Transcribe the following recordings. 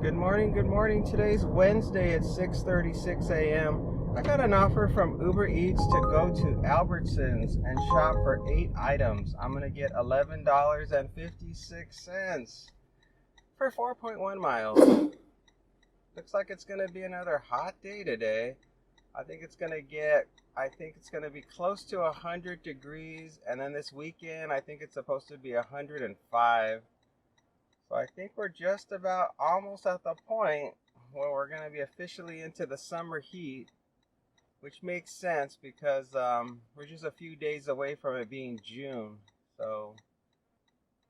Good morning. Today's Wednesday at 6:36 a.m. I got an offer from Uber Eats to go to Albertsons and shop for 8 items. I'm going to get $11.56 for 4.1 miles. Looks like it's going to be another hot day today. I think it's going to be close to 100 degrees, and then this weekend I think it's supposed to be 105. So I think we're just about almost at the point where we're going to be officially into the summer heat, which makes sense because we're just a few days away from it being June. So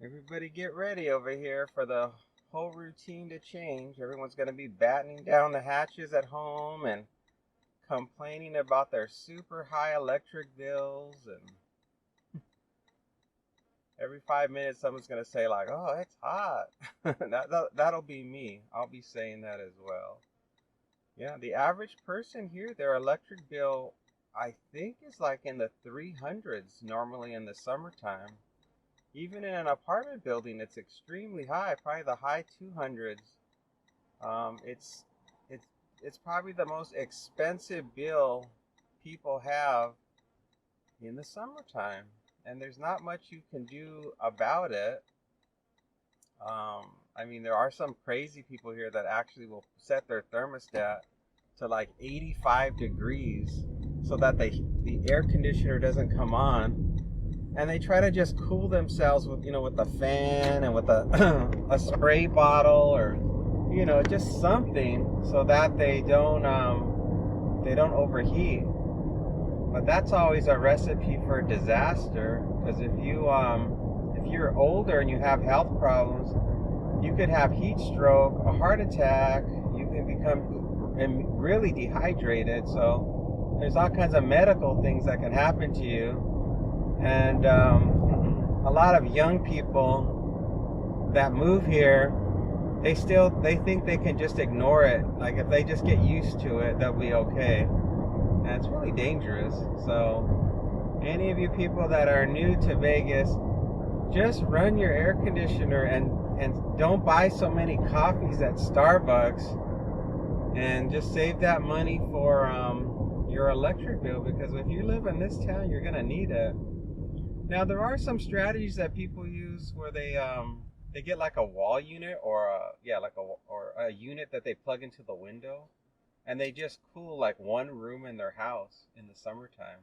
everybody get ready over here for the whole routine to change. Everyone's going to be battening down the hatches at home and complaining about their super high electric bills, and every 5 minutes someone's going to say like, oh, it's hot. That'll be me. I'll be saying that as well. Yeah, the average person here, their electric bill, I think, is like in the 300s normally in the summertime. Even in an apartment building, it's extremely high, probably the high 200s. It's probably the most expensive bill people have in the summertime. And there's not much you can do about it. I mean, there are some crazy people here that actually will set their thermostat to like 85 degrees so that the air conditioner doesn't come on. And they try to just cool themselves with, with the fan and with a spray bottle, or, just something so that they don't overheat. But that's always a recipe for disaster, because if you're older and you have health problems, you could have heat stroke, a heart attack, you can become really dehydrated. So there's all kinds of medical things that can happen to you. And a lot of young people that move here, they think they can just ignore it. Like if they just get used to it, they'll be okay. And it's really dangerous. So any of you people that are new to Vegas, just run your air conditioner and don't buy so many coffees at Starbucks, and just save that money for your electric bill, because if you live in this town, you're gonna need it. Now there are some strategies that people use where they get like a wall unit or a unit that they plug into the window. And they just cool like one room in their house in the summertime.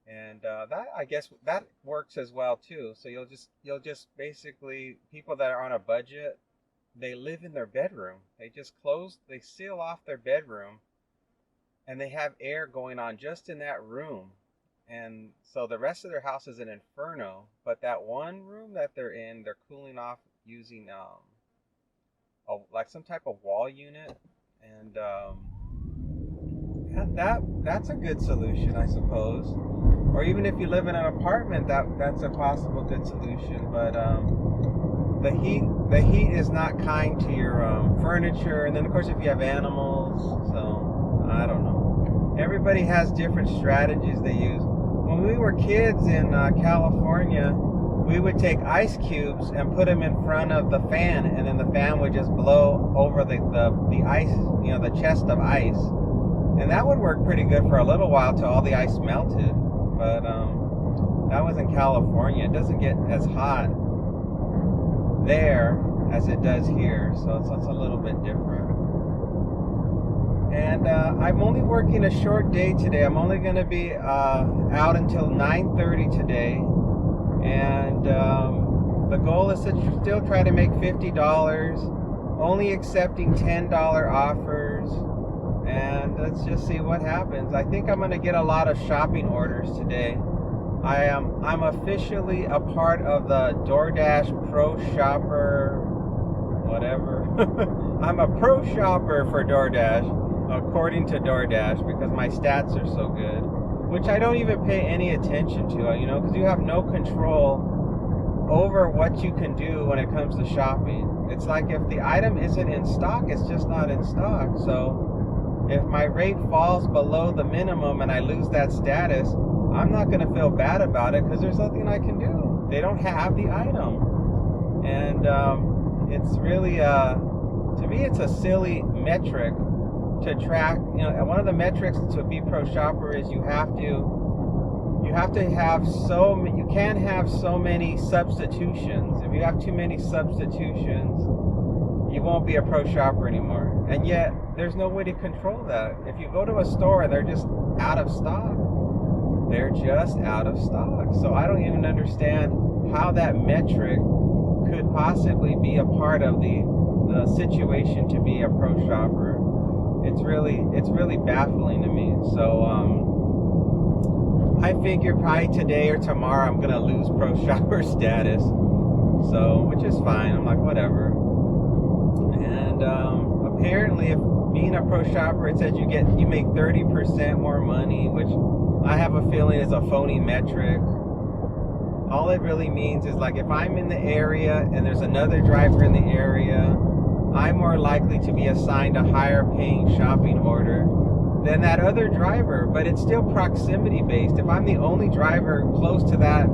And I guess that works as well too. So you'll just basically, people that are on a budget, they live in their bedroom. They seal off their bedroom, and they have air going on just in that room. And so the rest of their house is an inferno, but that one room that they're in, they're cooling off using like some type of wall unit. And that's a good solution, I suppose. Or even if you live in an apartment, that's a possible good solution. But the heat is not kind to your furniture. And then of course if you have animals, so I don't know. Everybody has different strategies they use. When we were kids in California, we would take ice cubes and put them in front of the fan, and then the fan would just blow over the ice, the chest of ice. And that would work pretty good for a little while till all the ice melted. But that was in California. It doesn't get as hot there as it does here, so it's a little bit different. And I'm only working a short day today. I'm only going to be out until 9:30 today. And the goal is to still try to make $50, only accepting $10 offers, and let's just see what happens. I think I'm going to get a lot of shopping orders today. I'm officially a part of the DoorDash Pro Shopper, whatever. I'm a pro shopper for DoorDash, according to DoorDash, because my stats are so good. Which I don't even pay any attention to, because you have no control over what you can do when it comes to shopping. It's like if the item isn't in stock, it's just not in stock. So if my rate falls below the minimum and I lose that status, I'm not going to feel bad about it because there's nothing I can do. They don't have the item. And it's really, to To me, it's a silly metric to track. You know, one of the metrics to be pro shopper is you have to have you can't have so many substitutions. If you have too many substitutions, you won't be a pro shopper anymore. And yet, there's no way to control that. If you go to a store and they're just out of stock, they're just out of stock. So I don't even understand how that metric could possibly be a part of the situation to be a pro shopper. It's really baffling to me. So I figure probably today or tomorrow I'm gonna lose pro shopper status. So, which is fine. I'm like, whatever. And apparently, if being a pro shopper, it says you make 30% more money, which I have a feeling is a phony metric. All it really means is, like, if I'm in the area and there's another driver in the area, I'm more likely to be assigned a higher paying shopping order than that other driver. But it's still proximity based. If I'm the only driver close to that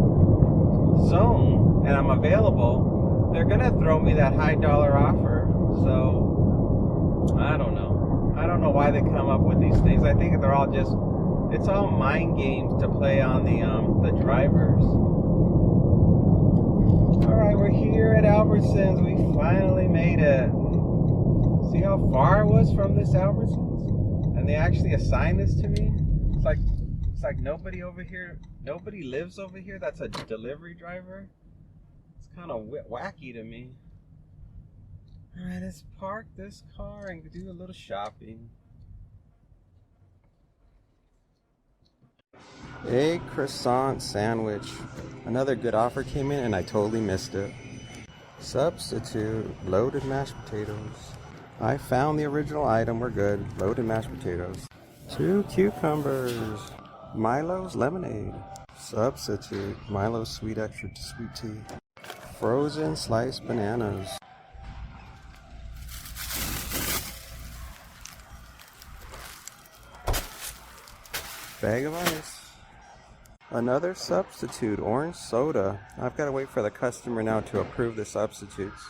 zone and I'm available, they're gonna throw me that high dollar offer. So I don't know why they come up with these things. I think they're all it's all mind games to play on the drivers. All right, we're here at Albertsons. We finally made it. See how far it was from this Albertsons? And they actually assigned this to me. It's like nobody over here, nobody lives over here that's a delivery driver. It's kind of wacky to me. All right, let's park this car and do a little shopping. Egg croissant sandwich. Another good offer came in and I totally missed it. Substitute loaded mashed potatoes. I found the original item. We're good. Loaded mashed potatoes. 2 cucumbers. Milo's lemonade. Substitute Milo's sweet extra sweet tea. Frozen sliced bananas. Bag of ice. Another substitute, orange soda. I've got to wait for the customer now to approve the substitutes.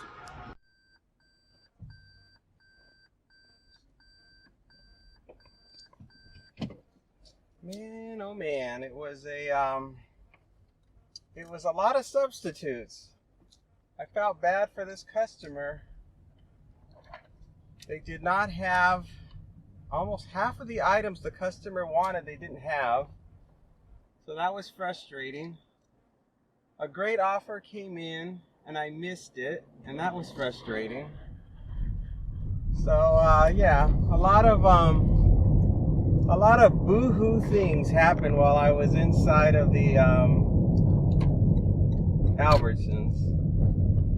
Man, oh man, it was a lot of substitutes. I felt bad for this customer. They did not have almost half of the items the customer wanted, they didn't have. So that was frustrating. A great offer came in and I missed it, and that was frustrating. So yeah, a lot of boo-hoo things happened while I was inside of the Albertsons.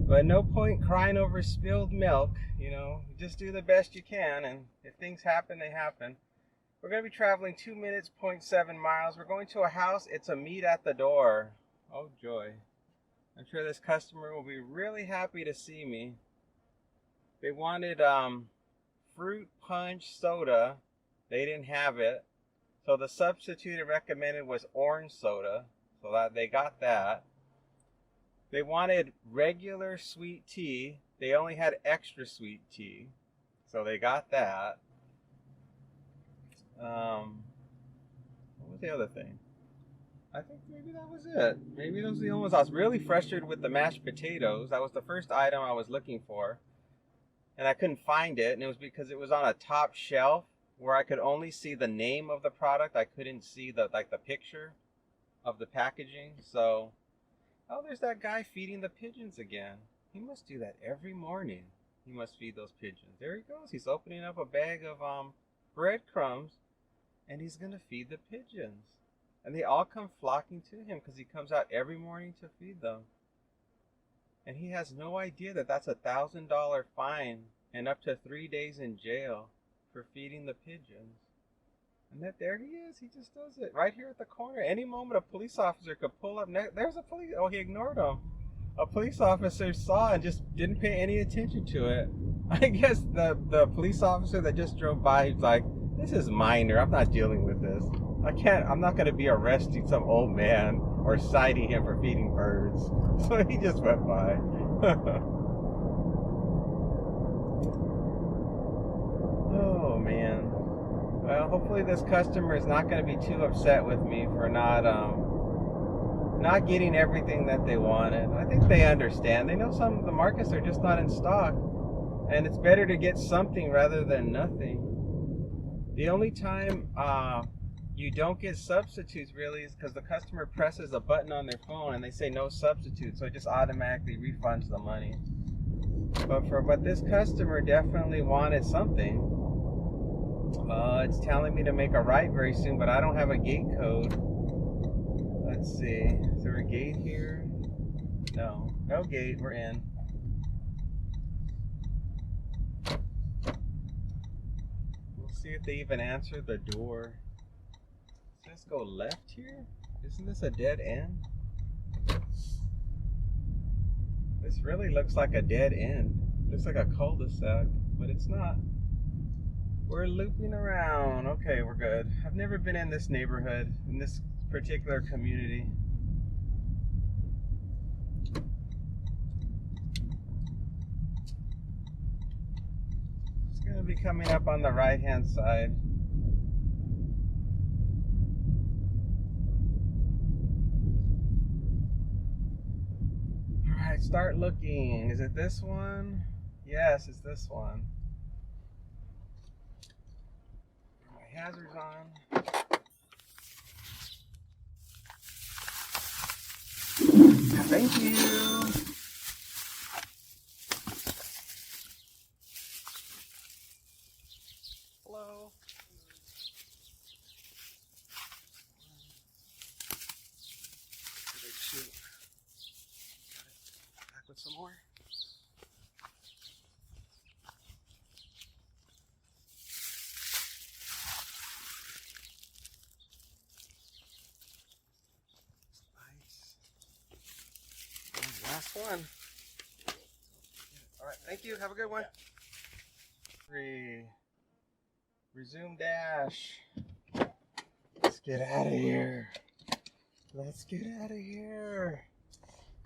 But no point crying over spilled milk, you know. Just do the best you can, and if things happen, they happen. We're going to be traveling 2 minutes, 0.7 miles. We're going to a house. It's a meet at the door. Oh, joy. I'm sure this customer will be really happy to see me. They wanted fruit punch soda. They didn't have it. So the substitute recommended was orange soda. So that they got that. They wanted regular sweet tea. They only had extra sweet tea. So they got that. What was the other thing? I think maybe that was it. Maybe those were the only ones. I was really frustrated with the mashed potatoes. That was the first item I was looking for. And I couldn't find it. And it was because it was on a top shelf where I could only see the name of the product. I couldn't see the picture of the packaging. So, oh, there's that guy feeding the pigeons again. He must do that every morning. He must feed those pigeons. There he goes. He's opening up a bag of breadcrumbs, and he's going to feed the pigeons. And they all come flocking to him because he comes out every morning to feed them. And he has no idea that that's a $1,000 fine and up to 3 days in jail for feeding the pigeons. And there he is. He just does it right here at the corner. Any moment a police officer could pull up. There's a police. Oh, he ignored him. A police officer saw and just didn't pay any attention to it. I guess the police officer that just drove by, he's like, this is minor. I'm not dealing with this. I'm not going to be arresting some old man or citing him for feeding birds. So he just went by. Well, hopefully this customer is not going to be too upset with me for not getting everything that they wanted. I think they understand. They know some of the markets are just not in stock, and it's better to get something rather than nothing. The only time you don't get substitutes really is because the customer presses a button on their phone and they say no substitute, so it just automatically refunds the money. But this customer definitely wanted something. It's telling me to make a right very soon, but I don't have a gate code. Let's see. Is there a gate here? No. No gate. We're in. We'll see if they even answer the door. Let's go left here? Isn't this a dead end? This really looks like a dead end. Looks like a cul-de-sac, but it's not. We're looping around. Okay, we're good. I've never been in this neighborhood, in this particular community. It's going to be coming up on the right-hand side. All right, start looking. Is it this one? Yes, it's this one. My hazards on. Thank you. Hello. Back with some more. Last one. All right, thank you. Have a good one. 3. Resume dash. Let's get out of here. Let's get out of here.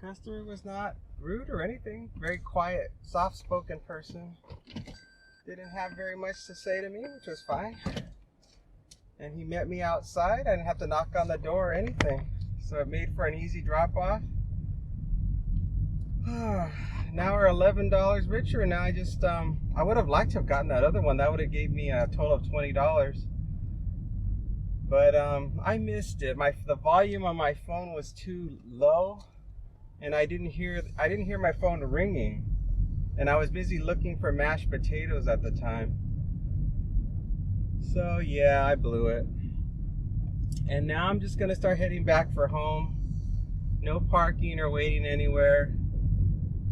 Customer was not rude or anything. Very quiet, soft-spoken person. Didn't have very much to say to me, which was fine. And he met me outside. I didn't have to knock on the door or anything. So it made for an easy drop-off. Now we're $11 richer. Now I would have liked to have gotten that other one. That would have gave me a total of $20. But I missed it. The volume on my phone was too low, and I didn't hear my phone ringing. And I was busy looking for mashed potatoes at the time. So yeah, I blew it. And now I'm just gonna start heading back for home. No parking or waiting anywhere.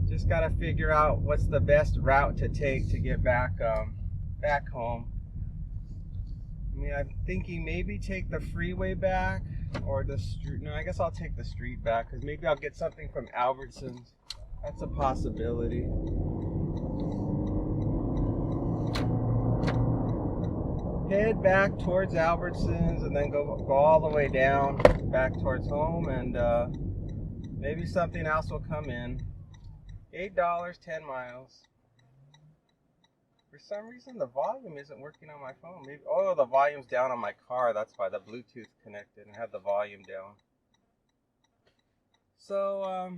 Just gotta figure out what's the best route to take to get back home. I mean, I'm thinking maybe take the freeway back or the street. No, I guess I'll take the street back because maybe I'll get something from Albertsons. That's a possibility. Head back towards Albertsons and then go all the way down back towards home, and maybe something else will come in. $8, 10 miles. For some reason, the volume isn't working on my phone. Maybe, oh, the volume's down on my car. That's why the Bluetooth connected and had the volume down. So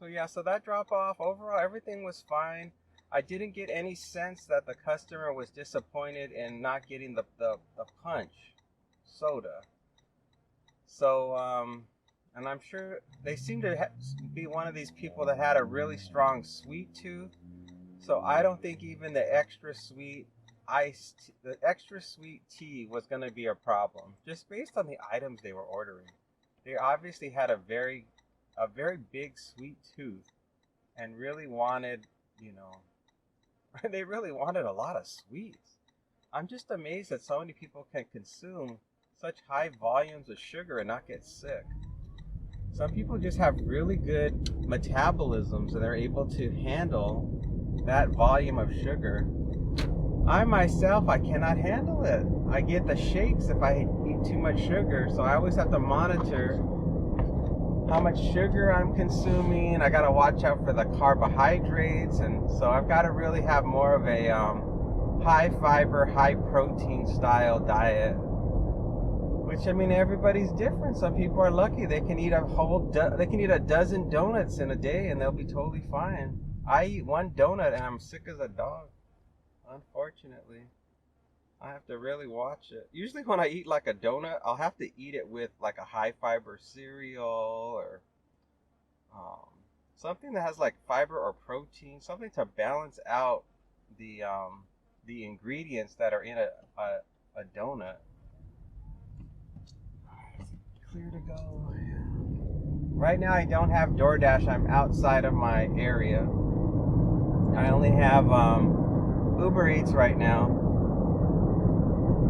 yeah, so that drop off, overall, everything was fine. I didn't get any sense that the customer was disappointed in not getting the punch soda. So, and I'm sure they seem to be one of these people that had a really strong sweet tooth. So I don't think even the extra sweet tea was going to be a problem, just based on the items they were ordering. They obviously had a very big sweet tooth and really wanted, they really wanted a lot of sweets. I'm just amazed that so many people can consume such high volumes of sugar and not get sick. Some people just have really good metabolisms and they're able to handle that volume of sugar. I myself, I cannot handle it. I get the shakes if I eat too much sugar, so I always have to monitor how much sugar I'm consuming. I gotta watch out for the carbohydrates, and so I've got to really have more of a high fiber, high protein style diet. Which, I mean, everybody's different. Some people are lucky; they can eat they can eat a dozen donuts in a day, and they'll be totally fine. I eat one donut, and I'm sick as a dog. Unfortunately, I have to really watch it. Usually, when I eat like a donut, I'll have to eat it with like a high fiber cereal or something that has like fiber or protein, something to balance out the ingredients that are in a donut. Clear to go. Right now I don't have DoorDash. I'm outside of my area. I only have Uber Eats right now.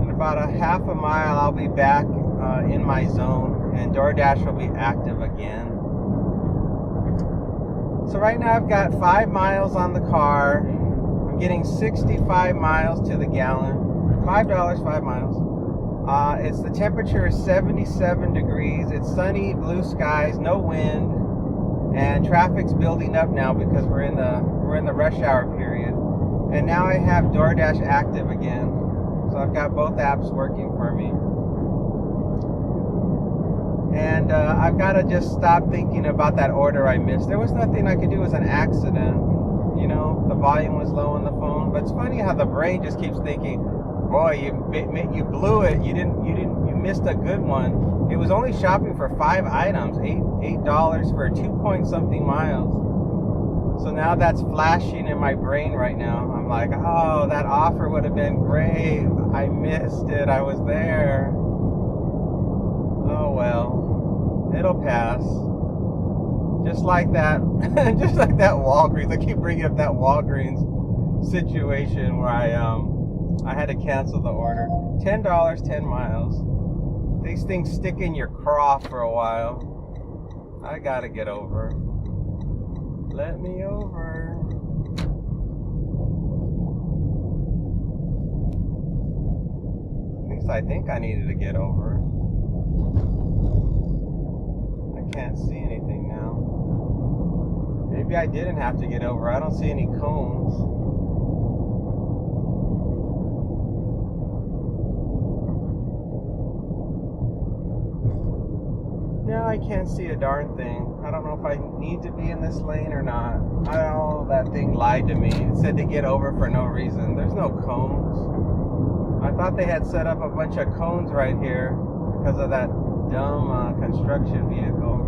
In about a half a mile I'll be back in my zone, and DoorDash will be active again. So right now I've got 5 miles on the car. I'm getting 65 miles to the gallon. $5, 5 miles. The temperature is 77 degrees. It's sunny, blue skies, no wind, and traffic's building up now because we're in the rush hour period. And now I have DoorDash active again, so I've got both apps working for me. And I've got to just stop thinking about that order I missed. There was nothing I could do. It was an accident. You know, the volume was low on the phone. But it's funny how the brain just keeps thinking, boy, you blew it. You missed a good one. It was only shopping for 5 items, $8 for 2-point-something miles. So now that's flashing in my brain right now. I'm like, oh, that offer would have been great. I missed it. I was there. Oh well, it'll pass. Just like that, just like that Walgreens. I keep bringing up that Walgreens situation where I had to cancel the order. $10, 10 miles. These things stick in your craw for a while. I gotta get over. Let me over. At least I think I needed to get over. I can't see anything now. Maybe I didn't have to get over. I don't see any cones. No, I can't see a darn thing. I don't know if I need to be in this lane or not. I don't know, that thing lied to me. It said to get over for no reason. There's no cones. I thought they had set up a bunch of cones right here because of that dumb construction vehicle.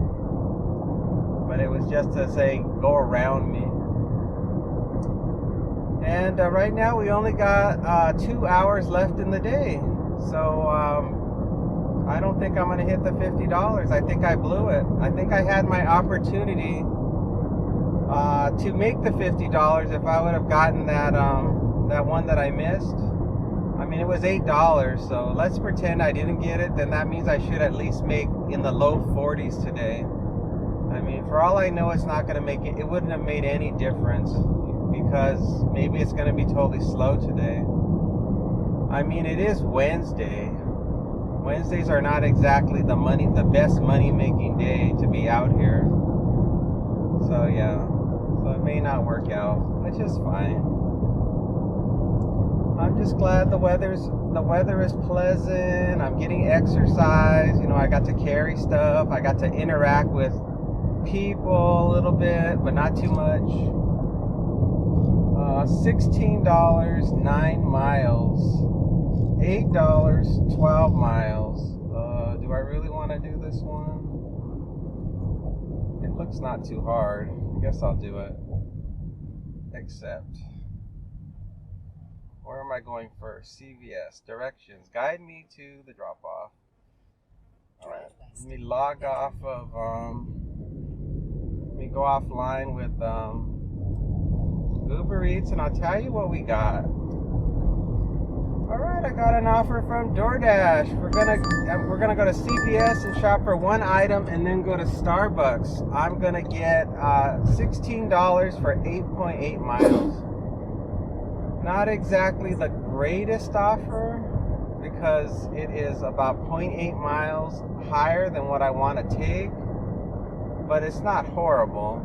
But it was just to say, go around me. And right now we only got 2 hours left in the day. So, I don't think I'm going to hit the $50. I think I blew it. I think I had my opportunity to make the $50 if I would have gotten that one that I missed. I mean, it was $8, so let's pretend I didn't get it. Then that means I should at least make in the low 40s today. I mean, for all I know, it's not going to make it. It wouldn't have made any difference because maybe it's going to be totally slow today. I mean, it is Wednesday. Wednesdays are not exactly the best money-making day to be out here. So yeah, so it may not work out, which is fine. I'm just glad the weather is pleasant. I'm getting exercise. You know, I got to carry stuff. I got to interact with people a little bit, but not too much. $16, 9 miles. $8, 12 miles. Do I really want to do this one? It looks not too hard. I guess I'll do it. Except, where am I going first? CVS. Directions. Guide me to the drop-off. Alright. Let me log off of, let me go offline with Uber Eats, and I'll tell you what we got. Alright, I got an offer from DoorDash. We're gonna go to CVS and shop for one item and then go to Starbucks. I'm gonna get $16 for 8.8 miles. Not exactly the greatest offer because it is about 0.8 miles higher than what I want to take, but it's not horrible.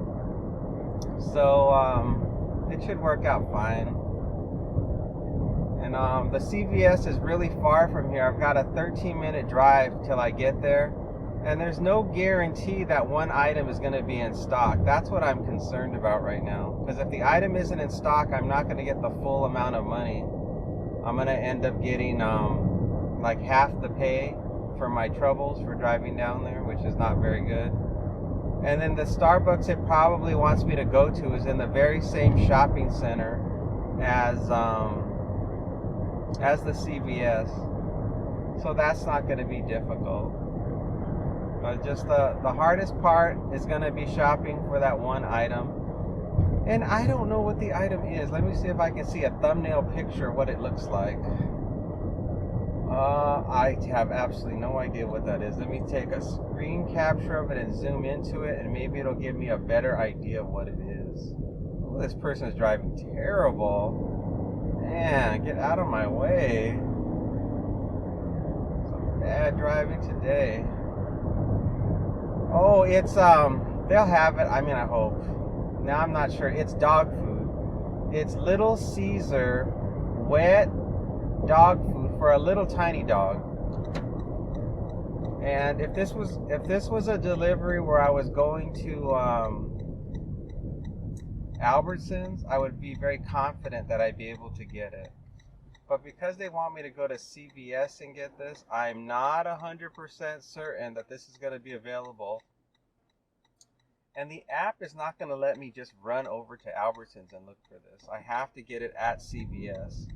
So it should work out fine. the CVS is really far from here. I've got a 13-minute drive till I get there. And there's no guarantee that one item is going to be in stock. That's what I'm concerned about right now. Because if the item isn't in stock, I'm not going to get the full amount of money. I'm going to end up getting like half the pay for my troubles for driving down there, which is not very good. And then the Starbucks it probably wants me to go to is in the very same shopping center as the CVS. So that's not going to be difficult. But just the hardest part is going to be shopping for that one item. And I don't know what the item is. Let me see if I can see a thumbnail picture of what it looks like. I have absolutely no idea what that is. Let me take a screen capture of it and zoom into it, and maybe it'll give me a better idea of what it is. Oh, this person is driving terrible. Man, get out of my way. Some bad driving today. Oh, it's, they'll have it. I mean, I hope. Now I'm not sure. It's dog food. It's Little Caesar wet dog food for a little tiny dog. And if this was a delivery where I was going to Albertsons, I would be very confident that I'd be able to get it. But because they want me to go to CVS and get this, I'm not 100% certain that this is going to be available. And the app is not going to let me just run over to Albertsons and look for this. I have to get it at CVS.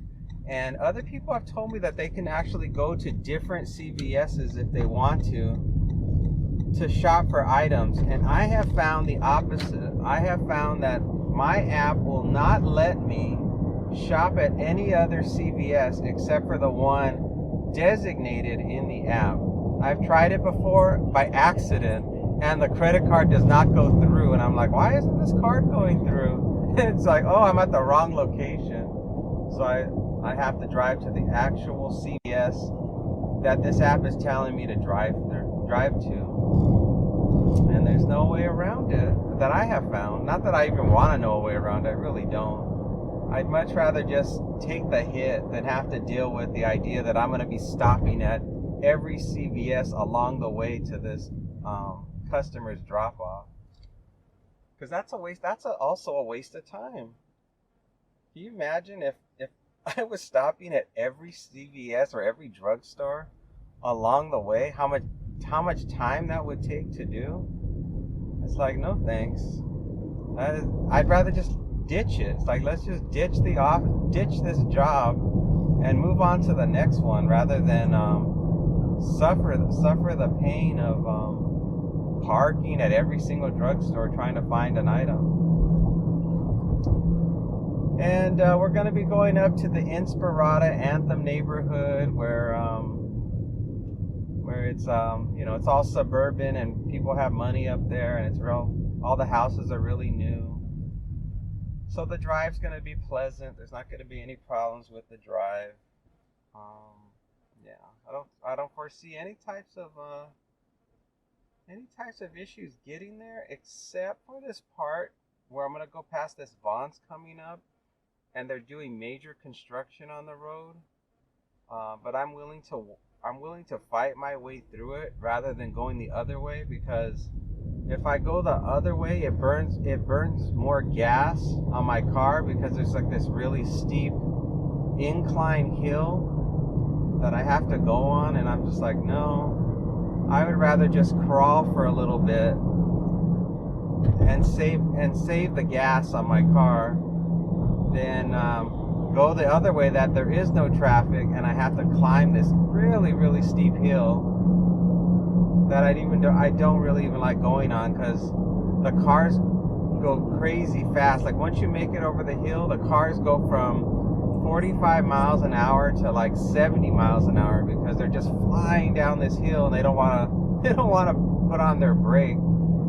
And other people have told me that they can actually go to different CVS's if they want to shop for items. And I have found the opposite. I have found that my app will not let me shop at any other CVS except for the one designated in the app. I've tried it before by accident, and the credit card does not go through. And I'm like, why isn't this card going through? It's like, oh, I'm at the wrong location. So I have to drive to the actual CVS that this app is telling me to drive to. And there's no way around it that I have found. Not that I even want to know a way around it. I really don't. I'd much rather just take the hit than have to deal with the idea that I'm going to be stopping at every CVS along the way to this customer's drop-off. Because that's a waste. That's also a waste of time. Can you imagine if I was stopping at every CVS or every drugstore along the way, how much time that would take to do? It's like, no thanks. I'd rather just ditch it. It's like, let's just ditch this job and move on to the next one rather than suffer the pain of parking at every single drugstore trying to find an item. And we're going to be going up to the Inspirada Anthem neighborhood where it's it's all suburban and people have money up there, and all the houses are really new. So the drive's going to be pleasant. There's not going to be any problems with the drive. I don't foresee any types of issues getting there, except for this part where I'm going to go past this Vaughn's coming up, and they're doing major construction on the road. But I'm willing to fight my way through it rather than going the other way, because if I go the other way, it burns more gas on my car, because there's like this really steep incline hill that I have to go on, and I'm just like, no, I would rather just crawl for a little bit and save the gas on my car than go the other way that there is no traffic and I have to climb this really, really steep hill that I don't really even like going on, because the cars go crazy fast. Like once you make it over the hill, the cars go from 45 miles an hour to like 70 miles an hour, because they're just flying down this hill and they don't want to put on their brake,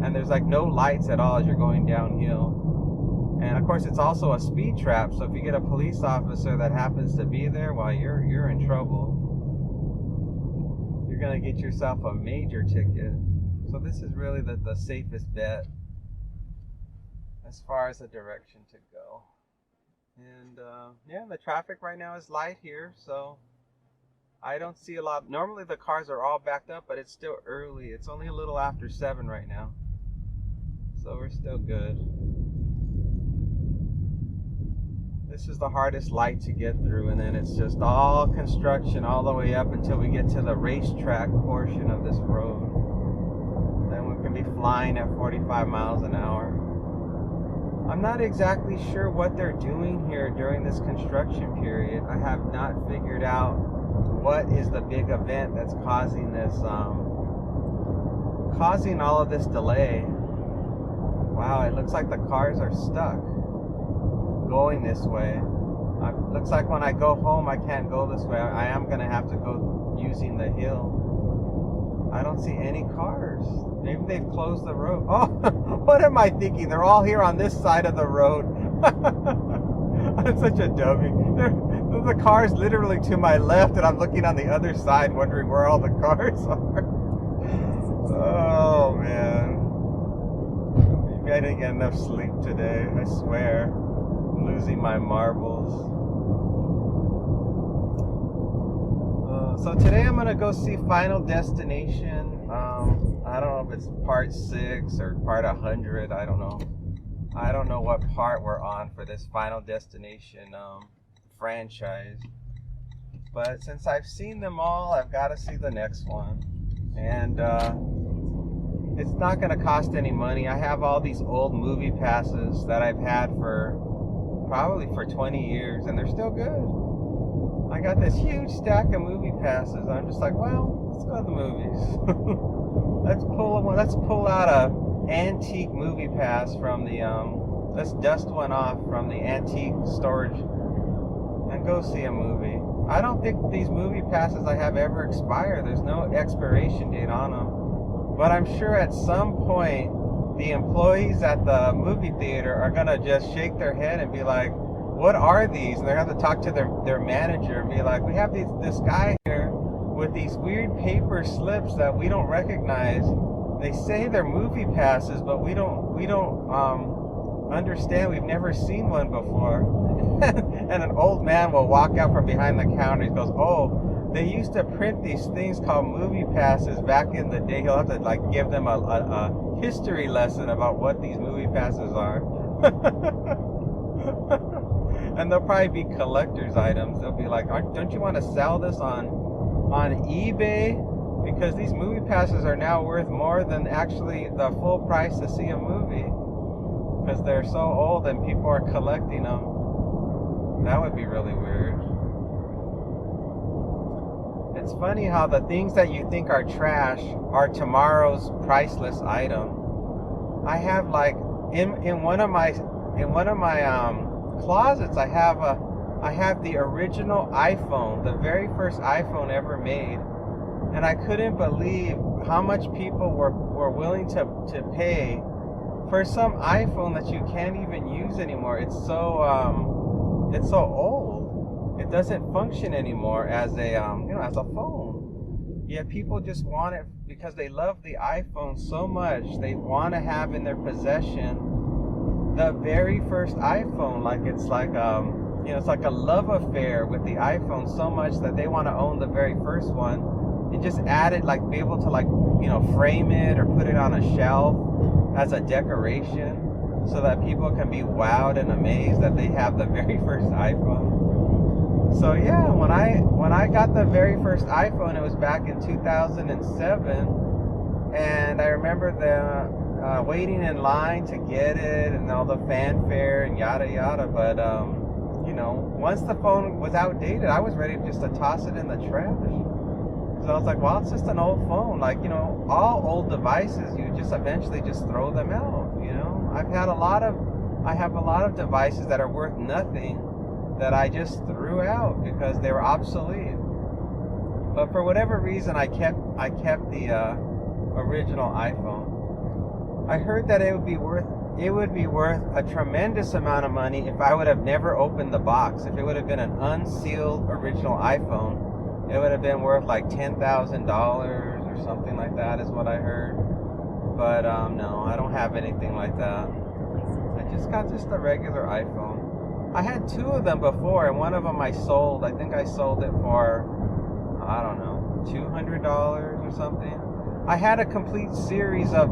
and there's like no lights at all as you're going downhill. And of course, it's also a speed trap. So if you get a police officer that happens to be there, well, you're in trouble. You're gonna get yourself a major ticket. So this is really the safest bet as far as the direction to go. And yeah, the traffic right now is light here, so I don't see a lot. Normally the cars are all backed up, but it's still early. It's only a little after 7 right now, so we're still good. This is the hardest light to get through, and then it's just all construction all the way up until we get to the racetrack portion of this road. Then we can be flying at 45 miles an hour. I'm not exactly sure what they're doing here during this construction period. I have not figured out what is the big event that's causing this, causing all of this delay. Wow, it looks like the cars are stuck going this way. Looks like when I go home, I can't go this way. I am gonna have to go using the hill. I don't see any cars. Maybe they've closed the road. Oh, what am I thinking? They're all here on this side of the road. I'm such a dummy. The car's literally to my left, and I'm looking on the other side, wondering where all the cars are. Oh man. Maybe I didn't get enough sleep today. I swear. I'm losing my marbles. So today I'm gonna go see Final Destination. I don't know if it's part 6 or part 100. I don't know. I don't know what part we're on for this Final Destination franchise. But since I've seen them all, I've got to see the next one. And it's not going to cost any money. I have all these old movie passes that I've had for probably for 20 years, and they're still good. I got this huge stack of movie passes. I'm just like, well, let's go to the movies. Let's pull out a antique movie pass from the let's dust one off from the antique storage and go see a movie. I don't think these movie passes I have ever expire. There's no expiration date on them. But I'm sure at some point the employees at the movie theater are gonna just shake their head and be like, what are these? And they're gonna have to talk to their manager and be like, we have this guy here with these weird paper slips that we don't recognize. They say they're movie passes, but we don't understand. We've never seen one before. And an old man will walk out from behind the counter. He goes, oh, they used to print these things called movie passes back in the day. He'll have to like give them a history lesson about what these movie passes are. And they'll probably be collector's items. They'll be like, don't you want to sell this on eBay? Because these movie passes are now worth more than actually the full price to see a movie. Because they're so old and people are collecting them. That would be really weird. It's funny how the things that you think are trash are tomorrow's priceless item. I have like in one of my closets, I have the original iPhone, the very first iPhone ever made, and I couldn't believe how much people were willing to pay for some iPhone that you can't even use anymore. It's so old. It doesn't function anymore as a as a phone. Yet people just want it because they love the iPhone so much. They want to have in their possession the very first iPhone. Like it's like it's like a love affair with the iPhone so much that they want to own the very first one and just add it, like be able to like frame it or put it on a shelf as a decoration so that people can be wowed and amazed that they have the very first iPhone. So yeah, when I got the very first iPhone, it was back in 2007, and I remember the waiting in line to get it and all the fanfare and yada yada. But once the phone was outdated, I was ready just to toss it in the trash. So I was like, well, it's just an old phone. Like, all old devices, you just eventually just throw them out. I have a lot of devices that are worth nothing that I just threw out because they were obsolete. But for whatever reason, I kept the original iPhone. I heard that it would be worth a tremendous amount of money if I would have never opened the box. If it would have been an unsealed original iPhone, it would have been worth like $10,000 or something like that, is what I heard. But no, I don't have anything like that. I just got a regular iPhone. I had 2 of them before, and one of them I sold. I think I sold it for, I don't know, $200 or something. I had a complete series of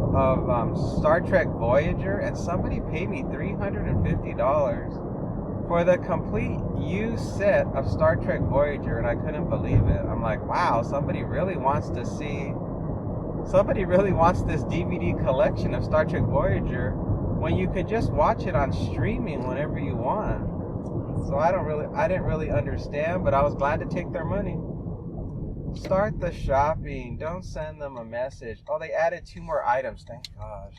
Star Trek Voyager, and somebody paid me $350 for the complete used set of Star Trek Voyager, and I couldn't believe it. I'm like, wow, somebody really wants this DVD collection of Star Trek Voyager when you could just watch it on streaming whenever you want. So I didn't really understand, but I was glad to take their money. Start the shopping. Don't send them a message. Oh, they added 2 more items. Thank gosh.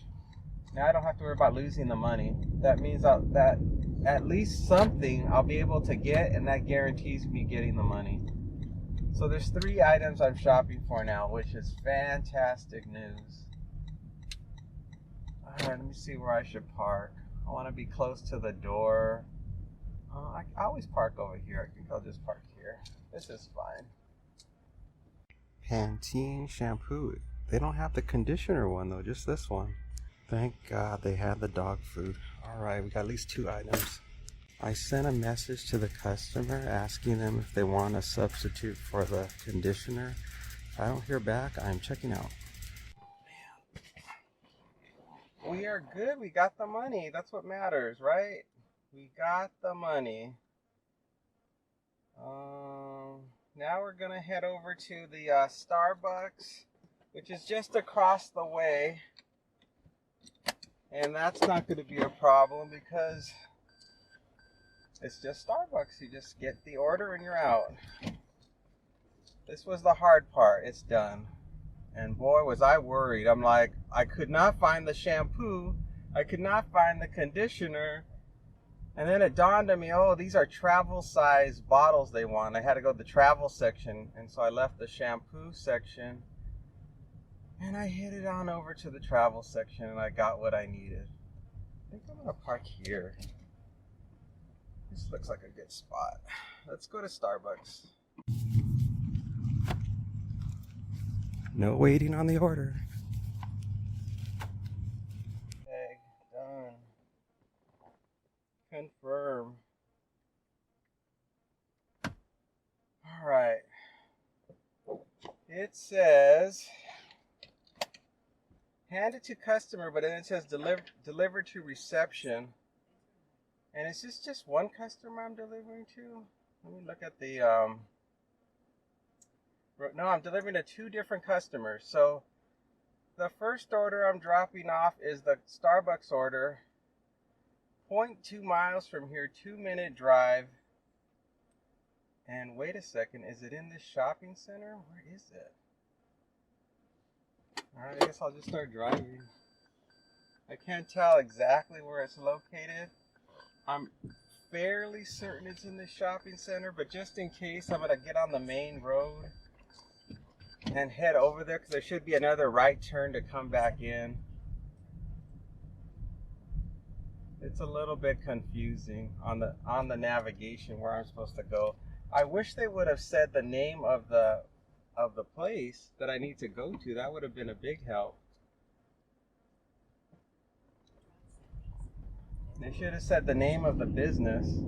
Now I don't have to worry about losing the money. That means that at least something I'll be able to get, and that guarantees me getting the money. So there's 3 items I'm shopping for now, which is fantastic news. All right, let me see where I should park. I want to be close to the door. I always park over here. I think I'll just park here. This is fine. Pantene shampoo. They don't have the conditioner one though, just this one. Thank God they had the dog food. All right, we got at least 2 items. I sent a message to the customer asking them if they want a substitute for the conditioner. If I don't hear back, I'm checking out. Man. We are good. We got the money. That's what matters, right? We got the money. Now we're gonna head over to the Starbucks, which is just across the way, and that's not going to be a problem because it's just Starbucks. You just get the order and you're out. This was the hard part. It's done, and boy was I worried. I'm like, I could not find the shampoo, I could not find the conditioner. And then it dawned on me, oh, these are travel size bottles they want. I had to go to the travel section, and so I left the shampoo section, and I headed on over to the travel section, and I got what I needed. I think I'm gonna park here. This looks like a good spot. Let's go to Starbucks. No waiting on the order. Okay, done. Confirm. All right. It says handed to customer, but then it says delivered to reception. And is this just one customer I'm delivering to? Let me look at the no, I'm delivering to 2 different customers. So the first order I'm dropping off is the Starbucks order. 0.2 miles from here, 2-minute drive. And wait a second, is it in this shopping center? Where is it? Alright, I guess I'll just start driving. I can't tell exactly where it's located. I'm fairly certain it's in this shopping center, but just in case, I'm going to get on the main road and head over there, because there should be another right turn to come back in. It's a little bit confusing on the navigation where I'm supposed to go. I wish they would have said the name of the place that I need to go to. That would have been a big help. They should have said the name of the business.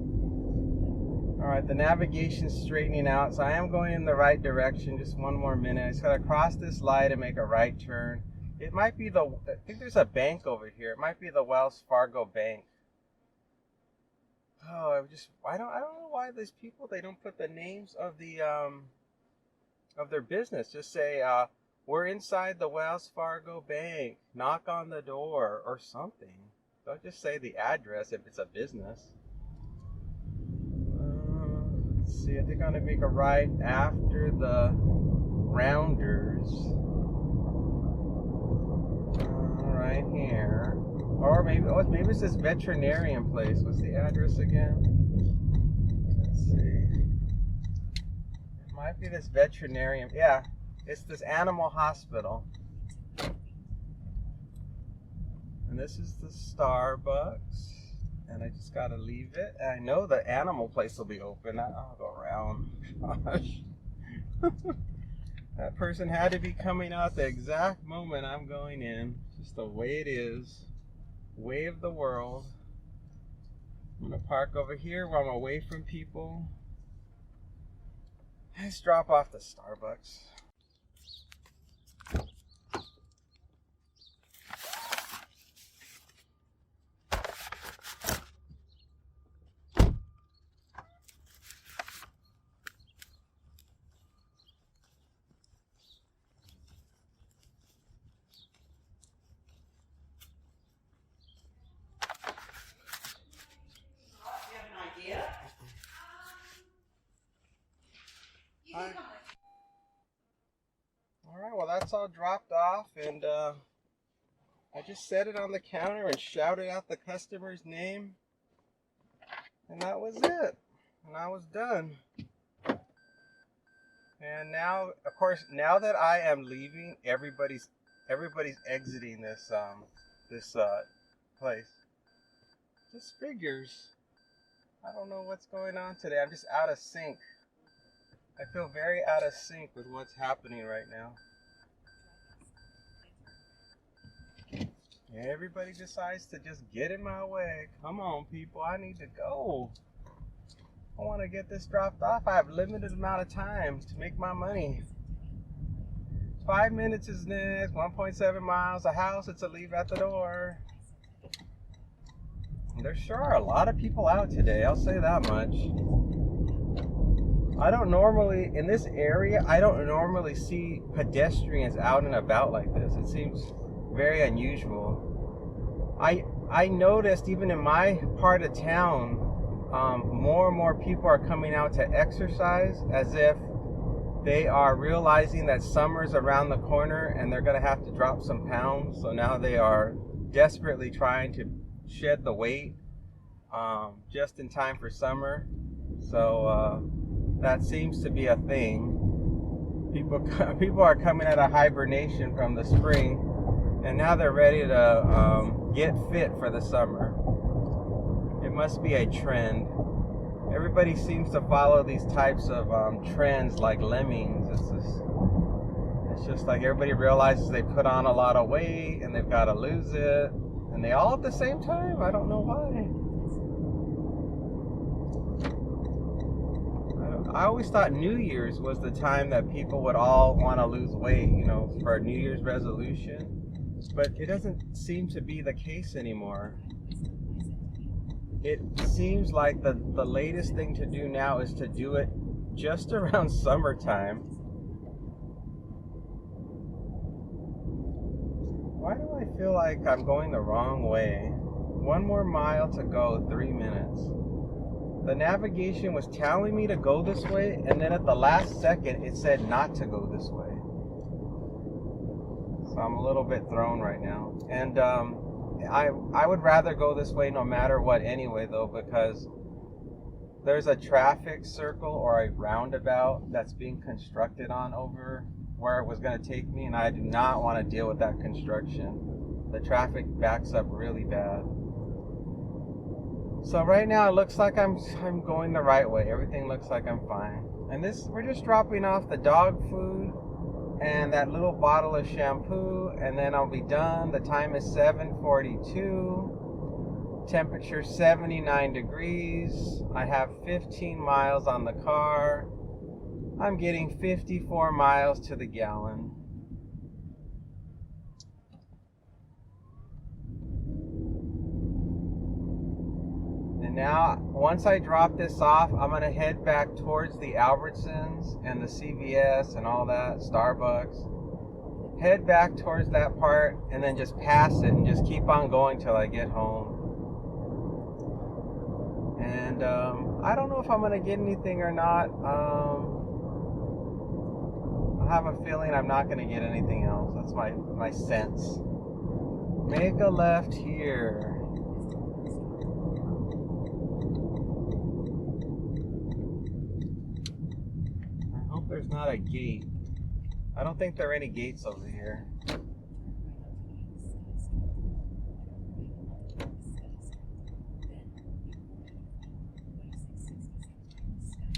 All right, the navigation's straightening out, so I am going in the right direction. Just one more minute. I just gotta cross this light and make a right turn. It might be I think there's a bank over here. It might be the Wells Fargo Bank. Oh, I don't know why these people, they don't put the names of the of their business. Just say we're inside the Wells Fargo Bank. Knock on the door or something. Don't just say the address if it's a business. Let's see, I think I'm gonna make a right after the Rounders. Right here. Or maybe it's this veterinarian place. What's the address again? Let's see. It might be this veterinarian. Yeah, it's this animal hospital. And this is the Starbucks. And I just gotta leave it. And I know the animal place will be open. I'll go around. Gosh. That person had to be coming out the exact moment I'm going in. Just the way it is. Way of the world. I'm gonna park over here while I'm away from people. Let's drop off the Starbucks. Alright, well that's all dropped off, and I just set it on the counter and shouted out the customer's name, and that was it. And I was done. And now, of course, now that I am leaving, everybody's exiting this place. Just figures. I don't know what's going on today. I'm just out of sync. I feel very out of sync with what's happening right now. Everybody decides to just get in my way. Come on, people, I need to go. I want to get this dropped off. I have limited amount of time to make my money. 5 minutes is next, 1.7 miles, a house, it's a leave at the door. There sure are a lot of people out today, I'll say that much. I don't normally, in this area, I don't normally see pedestrians out and about like this. It seems very unusual. I noticed even in my part of town, more and more people are coming out to exercise, as if they are realizing that summer's around the corner and they're going to have to drop some pounds. So now they are desperately trying to shed the weight just in time for summer. So that seems to be a thing. People are coming out of hibernation from the spring, and now they're ready to get fit for the summer. It must be a trend. Everybody seems to follow these types of trends like lemmings. It's just like everybody realizes they put on a lot of weight and they've got to lose it, and they all at the same time. I don't know why. I always thought New Year's was the time that people would all want to lose weight, you know, for a New Year's resolution. But it doesn't seem to be the case anymore. It seems like the latest thing to do now is to do it just around summertime. Why do I feel like I'm going the wrong way? 1 more mile to go, 3 minutes. The navigation was telling me to go this way, and then at the last second it said not to go this way. So I'm a little bit thrown right now. And I would rather go this way no matter what anyway, though, because there's a traffic circle or a roundabout that's being constructed on over where it was going to take me, and I do not want to deal with that construction. The traffic backs up really bad. So right now it looks like I'm going the right way. Everything looks like I'm fine. And we're just dropping off the dog food and that little bottle of shampoo, and then I'll be done. The time is 7:42. Temperature 79 degrees. I have 15 miles on the car. I'm getting 54 miles to the gallon. And now, once I drop this off, I'm going to head back towards the Albertsons and the CVS and all that, Starbucks. Head back towards that part and then just pass it and just keep on going till I get home. And I don't know if I'm going to get anything or not. I have a feeling I'm not going to get anything else. That's my sense. Make a left here. There's not a gate. I don't think there are any gates over here.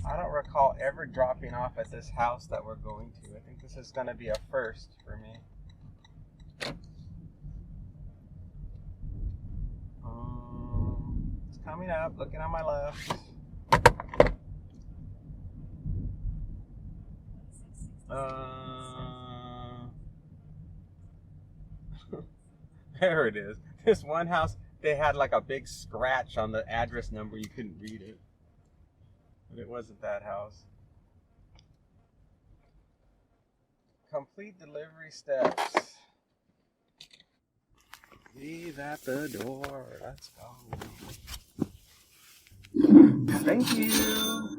I don't recall ever dropping off at this house that we're going to. I think this is going to be a first for me. It's coming up, looking on my left. There it is. This one house, they had like a big scratch on the address number. You couldn't read it. But it wasn't that house. Complete delivery steps. Leave at the door. Let's go. Thank you.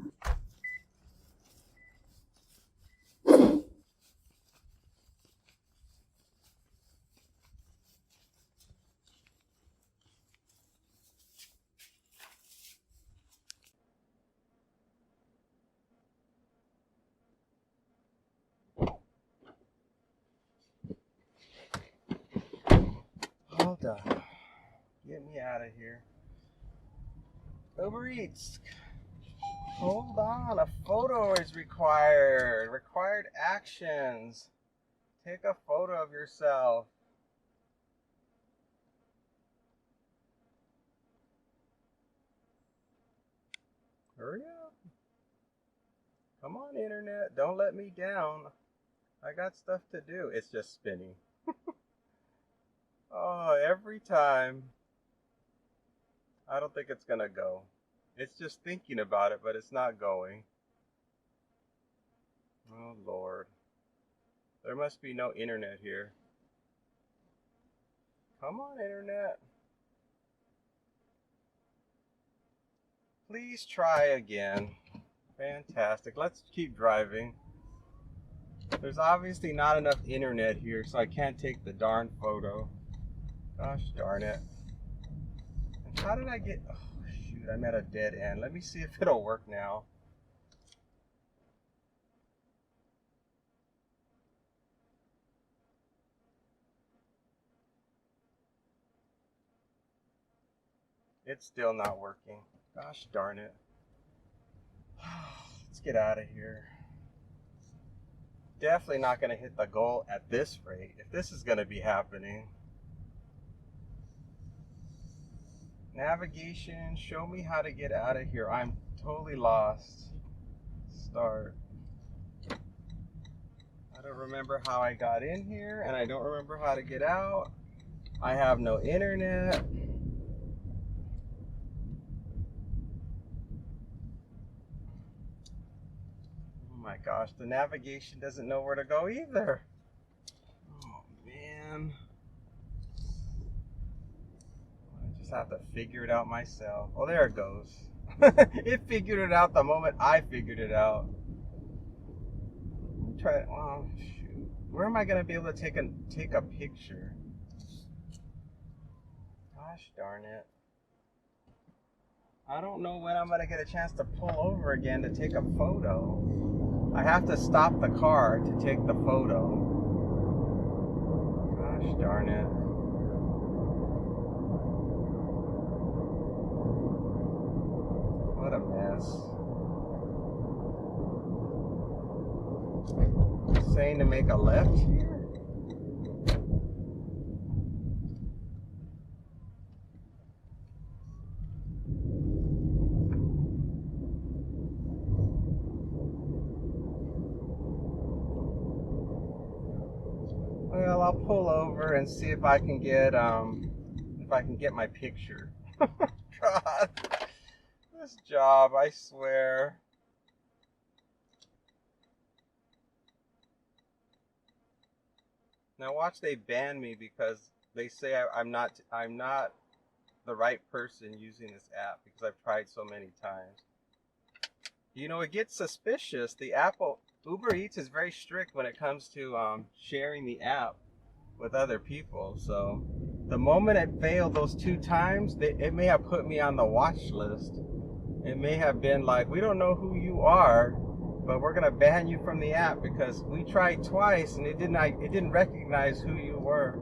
Hold up. Get me out of here. Uber Eats. Hold on. A photo is required. Required actions. Take a photo of yourself. Hurry up. Come on, internet. Don't let me down. I got stuff to do. It's just spinning. Oh, every time. I don't think it's gonna go. It's just thinking about it, but it's not going. Oh, Lord. There must be no internet here. Come on, internet. Please try again. Fantastic. Let's keep driving. There's obviously not enough internet here, so I can't take the darn photo. Gosh darn it. And how did I get... Oh, shoot, I'm at a dead end. Let me see if it'll work now. It's still not working. Gosh darn it. Let's get out of here. Definitely not going to hit the goal at this rate, if this is going to be happening. Navigation, show me how to get out of here. I'm totally lost. Start. I don't remember how I got in here, and I don't remember how to get out. I have no internet. Oh my gosh, the navigation doesn't know where to go either. Oh man. Have to figure it out myself. Oh, there it goes. It figured it out the moment I figured it out. Let me try it. Oh shoot. Where am I gonna be able to take a picture? Gosh darn it. I don't know when I'm gonna get a chance to pull over again to take a photo. I have to stop the car to take the photo. Gosh darn it. What a mess. Saying to make a left here? Well, I'll pull over and see if I can get my picture. God. This job, I swear. Now watch, they ban me because they say I'm not the right person using this app because I've tried so many times. You know, it gets suspicious. The Uber Eats is very strict when it comes to sharing the app with other people. So the moment it failed those 2 times, it may have put me on the watch list. It may have been like, we don't know who you are, but we're gonna ban you from the app because we tried twice and it didn't recognize who you were.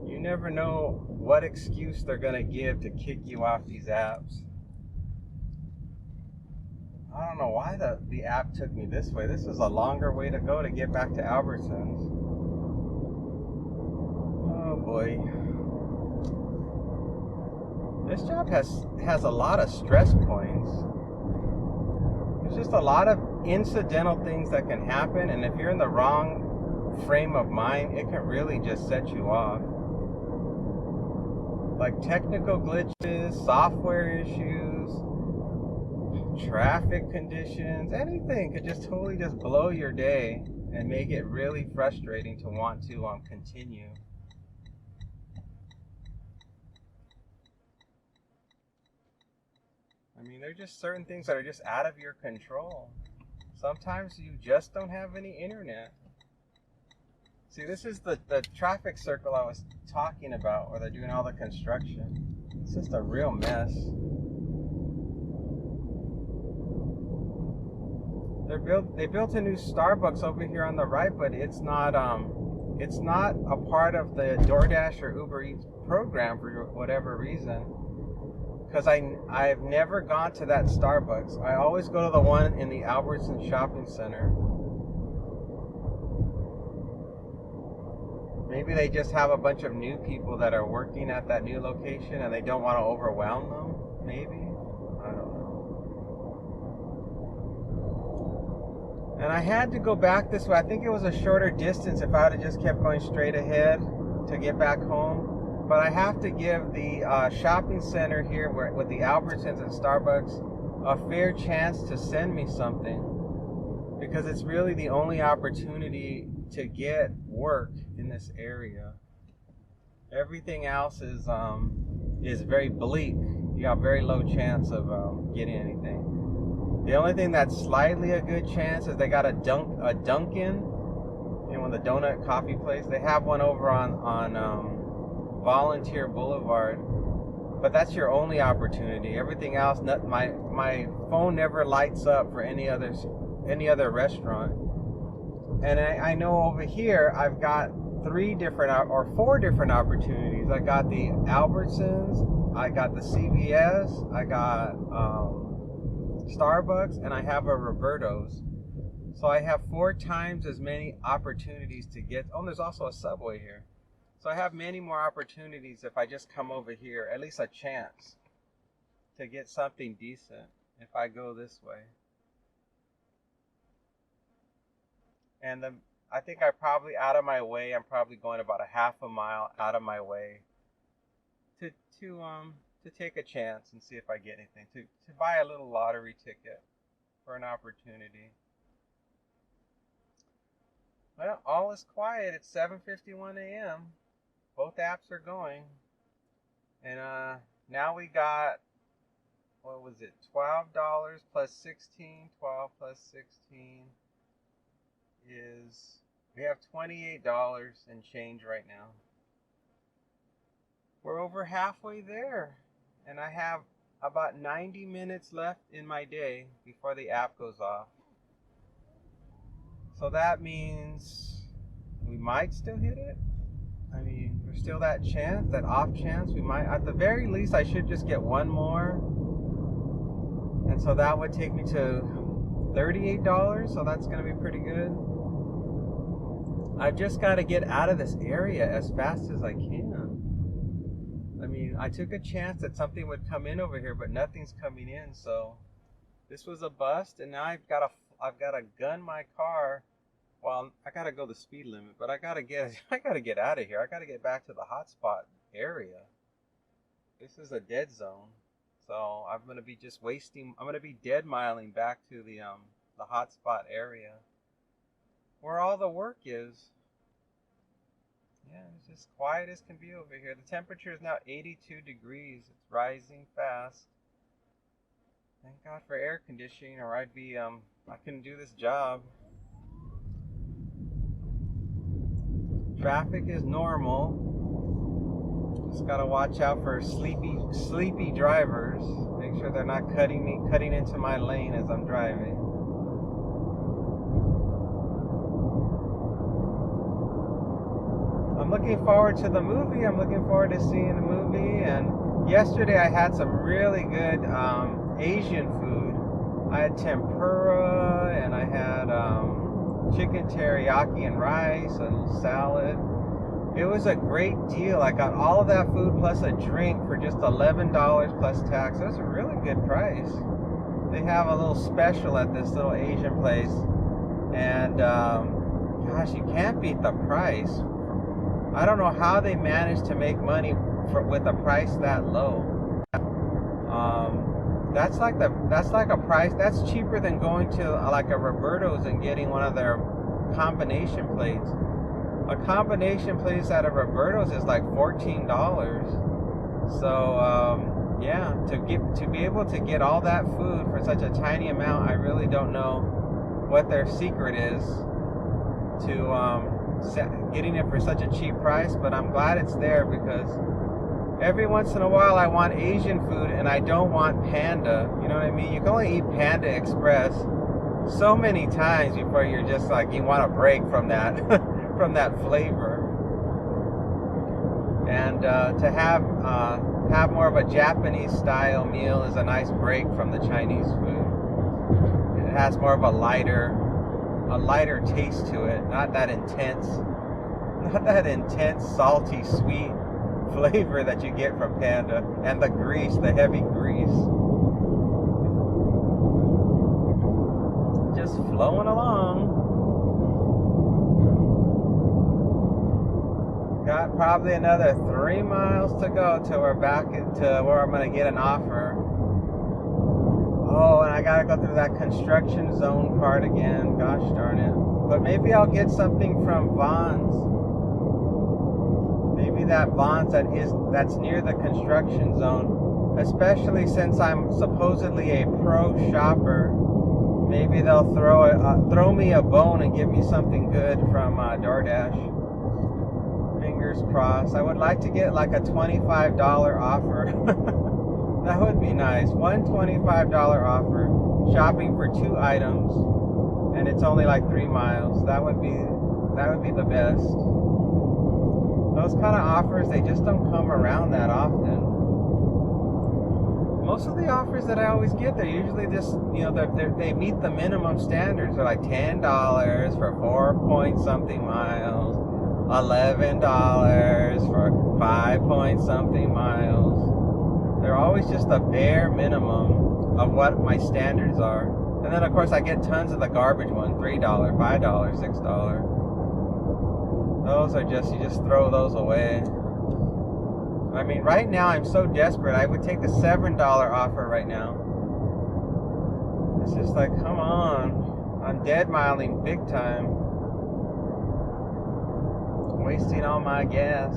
You never know what excuse they're gonna give to kick you off these apps. I don't know why the app took me this way. This is a longer way to go to get back to Albertsons. Oh boy. This job has a lot of stress points. There's just a lot of incidental things that can happen, and if you're in the wrong frame of mind, it can really just set you off. Like technical glitches, software issues, traffic conditions, anything could just totally just blow your day and make it really frustrating to want to continue. I mean, there's just certain things that are just out of your control. Sometimes you just don't have any internet. See, this is the traffic circle I was talking about where they're doing all the construction. It's just a real mess. They built a new Starbucks over here on the right, but it's not a part of the DoorDash or Uber Eats program for whatever reason. Because I've never gone to that Starbucks. I always go to the one in the Albertsons shopping center. Maybe they just have a bunch of new people that are working at that new location and they don't want to overwhelm them. Maybe. I don't know. And I had to go back this way. I think it was a shorter distance if I would have just kept going straight ahead to get back home. But I have to give the shopping center here with the Albertsons and Starbucks a fair chance to send me something, because it's really the only opportunity to get work in this area. Everything else is very bleak. You got very low chance of getting anything. The only thing that's slightly a good chance is they got a Dunkin', you know, the donut coffee place. They have one over on Volunteer Boulevard, but that's your only opportunity. Everything else, my phone never lights up for any other restaurant. And I know over here I've got 4 different opportunities. I got the Albertsons, I got the CVS, I got Starbucks, and I have a Roberto's. So I have 4 times as many opportunities to get. Oh, and there's also a Subway here. So I have many more opportunities if I just come over here, at least a chance to get something decent if I go this way. And I think I'm probably out of my way. I'm probably going about a half a mile out of my way to take a chance and see if I get anything, to buy a little lottery ticket for an opportunity. Well, all is quiet. It's 7:51 a.m. Both apps are going. And now we got, what was it, $12 plus 16. 12 plus 16 is, we have $28 and change right now. We're over halfway there. And I have about 90 minutes left in my day before the app goes off. So that means we might still hit it. I mean, there's still that chance, that off chance. We might, at the very least, I should just get one more. And so that would take me to $38. So that's going to be pretty good. I've just got to get out of this area as fast as I can. I mean, I took a chance that something would come in over here, but nothing's coming in. So this was a bust. And now I've got to gun my car. Well, I gotta go the speed limit, but I gotta get out of here. I gotta get back to the hotspot area. This is a dead zone, so I'm gonna be dead miling back to the hotspot area, where all the work is. Yeah, it's just quiet as can be over here. The temperature is now 82 degrees. It's rising fast. Thank God for air conditioning, or I couldn't do this job. Traffic is normal. Just gotta watch out for sleepy drivers. Make sure they're not cutting into my lane as I'm driving. I'm looking forward to the movie. I'm looking forward to seeing the movie. And yesterday I had some really good Asian food. I had tempura and I had chicken teriyaki and rice, a little salad. It was a great deal. I got all of that food plus a drink for just $11 plus tax. That's a really good price. They have a little special at this little Asian place, and gosh, you can't beat the price. I don't know how they managed to make money with a price that low. That's like a price that's cheaper than going to like a Roberto's and getting one of their combination plates. A combination place at a Roberto's is like $14. So yeah, to be able to get all that food for such a tiny amount, I really don't know what their secret is to getting it for such a cheap price. But I'm glad it's there, because every once in a while I want Asian food and I don't want Panda. You know what I mean? You can only eat Panda Express so many times before you're just like, you want a break from that from that flavor. And to have more of a Japanese style meal is a nice break from the Chinese food. It has more of a lighter taste to it, not that intense salty sweet flavor that you get from Panda, and the grease, the heavy grease. Just flowing along. Got probably another 3 miles to go till we're back to where I'm gonna get an offer. Oh, and I gotta go through that construction zone part again. Gosh darn it. But maybe I'll get something from Vons. Maybe that Vons that's near the construction zone. Especially since I'm supposedly a pro shopper. Maybe they'll throw me a bone and give me something good from DoorDash. Fingers crossed. I would like to get like a $25 offer. That would be nice. One $25 offer, shopping for 2 items, and it's only like 3 miles. That would be the best. Those kind of offers, they just don't come around that often. Most of the offers that I always get, they're usually just, they meet the minimum standards. They're like $10 for 4 point something miles, $11 for 5 point something miles. They're always just a bare minimum of what my standards are. And then of course I get tons of the garbage ones, $3, $5, $6. Those are just, you just throw those away. I mean, right now I'm so desperate, I would take a $7 offer right now. It's just like, come on. I'm dead miling big time. Wasting all my gas.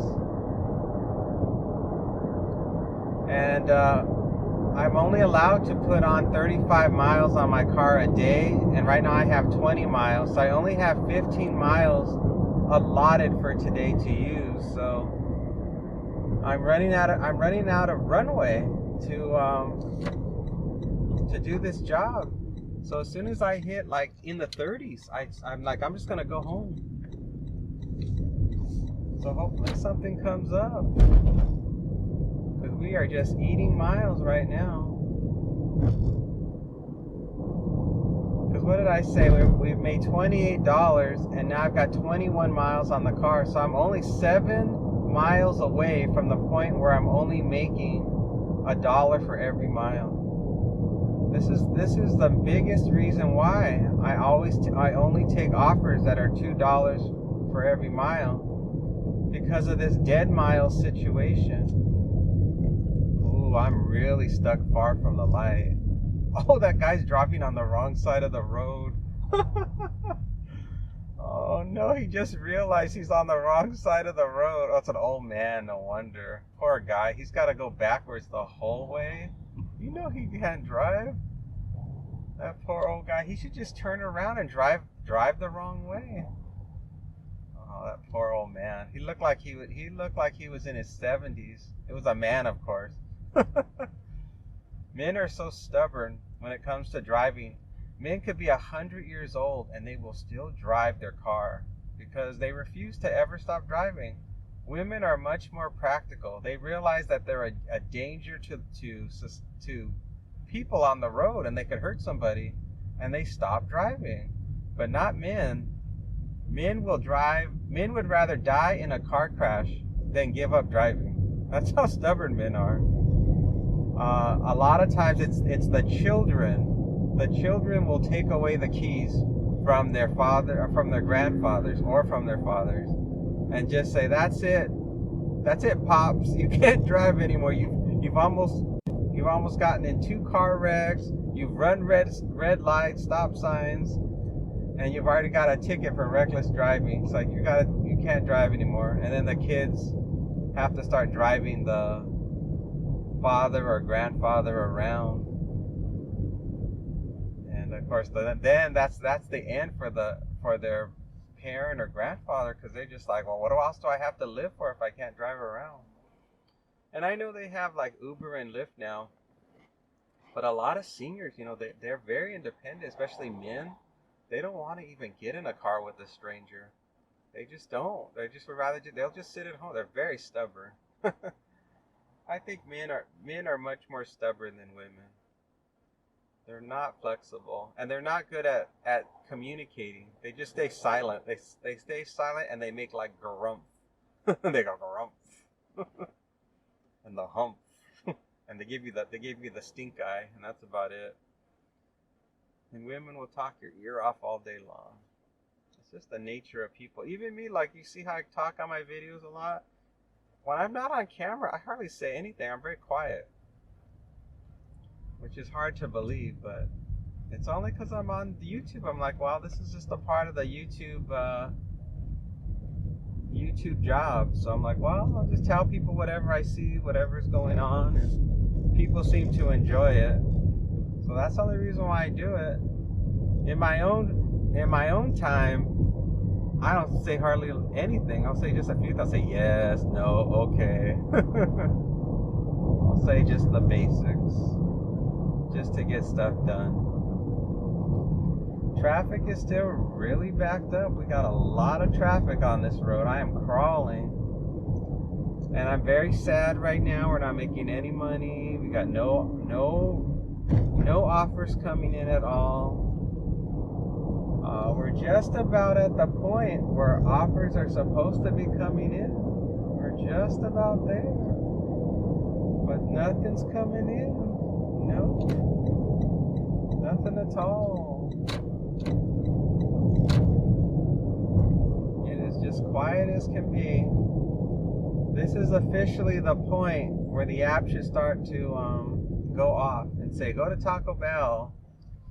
And I'm only allowed to put on 35 miles on my car a day, and right now I have 20 miles, so I only have 15 miles allotted for today to use. So I'm running out of runway to do this job. So as soon as I hit like in the 30s, I'm just gonna go home. So hopefully something comes up. We are just eating miles right now. Because what did I say? We've made $28, and now I've got 21 miles on the car. So I'm only 7 miles away from the point where I'm only making $1 for every mile. This is the biggest reason why I only take offers that are $2 for every mile, because of this dead mile situation. I'm really stuck far from the light. Oh, that guy's dropping on the wrong side of the road. Oh no, he just realized he's on the wrong side of the road. Oh, it's an old man, no wonder. Poor guy, he's got to go backwards the whole way. You know he can't drive. That poor old guy, he should just turn around and drive the wrong way. Oh, that poor old man. He looked like he was in his 70s. It was a man, of course. Men are so stubborn when it comes to driving. Men could be 100 years old and they will still drive their car because they refuse to ever stop driving. Women are much more practical. They realize that they're a danger to people on the road and they could hurt somebody, and they stop driving. But not men. Men would rather die in a car crash than give up driving. That's how stubborn men are. A lot of times it's the children. The children will take away the keys from their father, or from their grandfathers, or from their fathers, and just say, "That's it, pops. You can't drive anymore. You've almost gotten in 2 car wrecks. You've run red lights, stop signs, and you've already got a ticket for reckless driving. It's like you can't drive anymore." And then the kids have to start driving the father or grandfather around. And of course, then that's the end for their parent or grandfather, because they're just like, well, what else do I have to live for if I can't drive around? And I know they have like Uber and Lyft now, but a lot of seniors, they're very independent, especially men. They don't want to even get in a car with a stranger. They just don't. They just would rather they'll just sit at home. They're very stubborn. I think men are much more stubborn than women. They're not flexible, and they're not good at communicating. They just stay silent. They stay silent, and they make like grumph. They go grumph, and the hump, and they give you the stink eye, and that's about it. And women will talk your ear off all day long. It's just the nature of people. Even me, like, you see how I talk on my videos a lot? When I'm not on camera, I hardly say anything. I'm very quiet, which is hard to believe, but it's only because I'm on YouTube. I'm like, wow, this is just a part of the YouTube job. So I'm like, well, I'll just tell people whatever I see, whatever's going on, and people seem to enjoy it. So that's the only reason why I do it. In my own time, I don't say hardly anything. I'll say just a few. I'll say yes, no, okay. I'll say just the basics, just to get stuff done. Traffic is still really backed up. We got a lot of traffic on this road. I am crawling. And I'm very sad right now. We're not making any money. We got no offers coming in at all. We're just about at the point where offers are supposed to be coming in. We're just about there. But nothing's coming in. No. Nothing at all. It is just quiet as can be. This is officially the point where the app should start to go off and say, go to Taco Bell,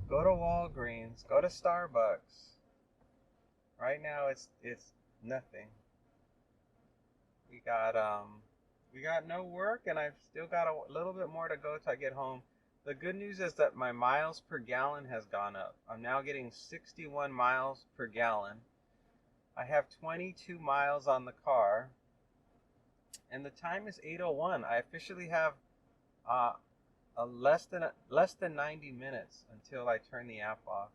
go to Walgreens, go to Starbucks. Right now it's nothing. We got no work, and I've still got a little bit more to go till I get home. The good news is that my miles per gallon has gone up. I'm now getting 61 miles per gallon. I have 22 miles on the car, and the time is 8:01. I officially have less than 90 minutes until I turn the app off.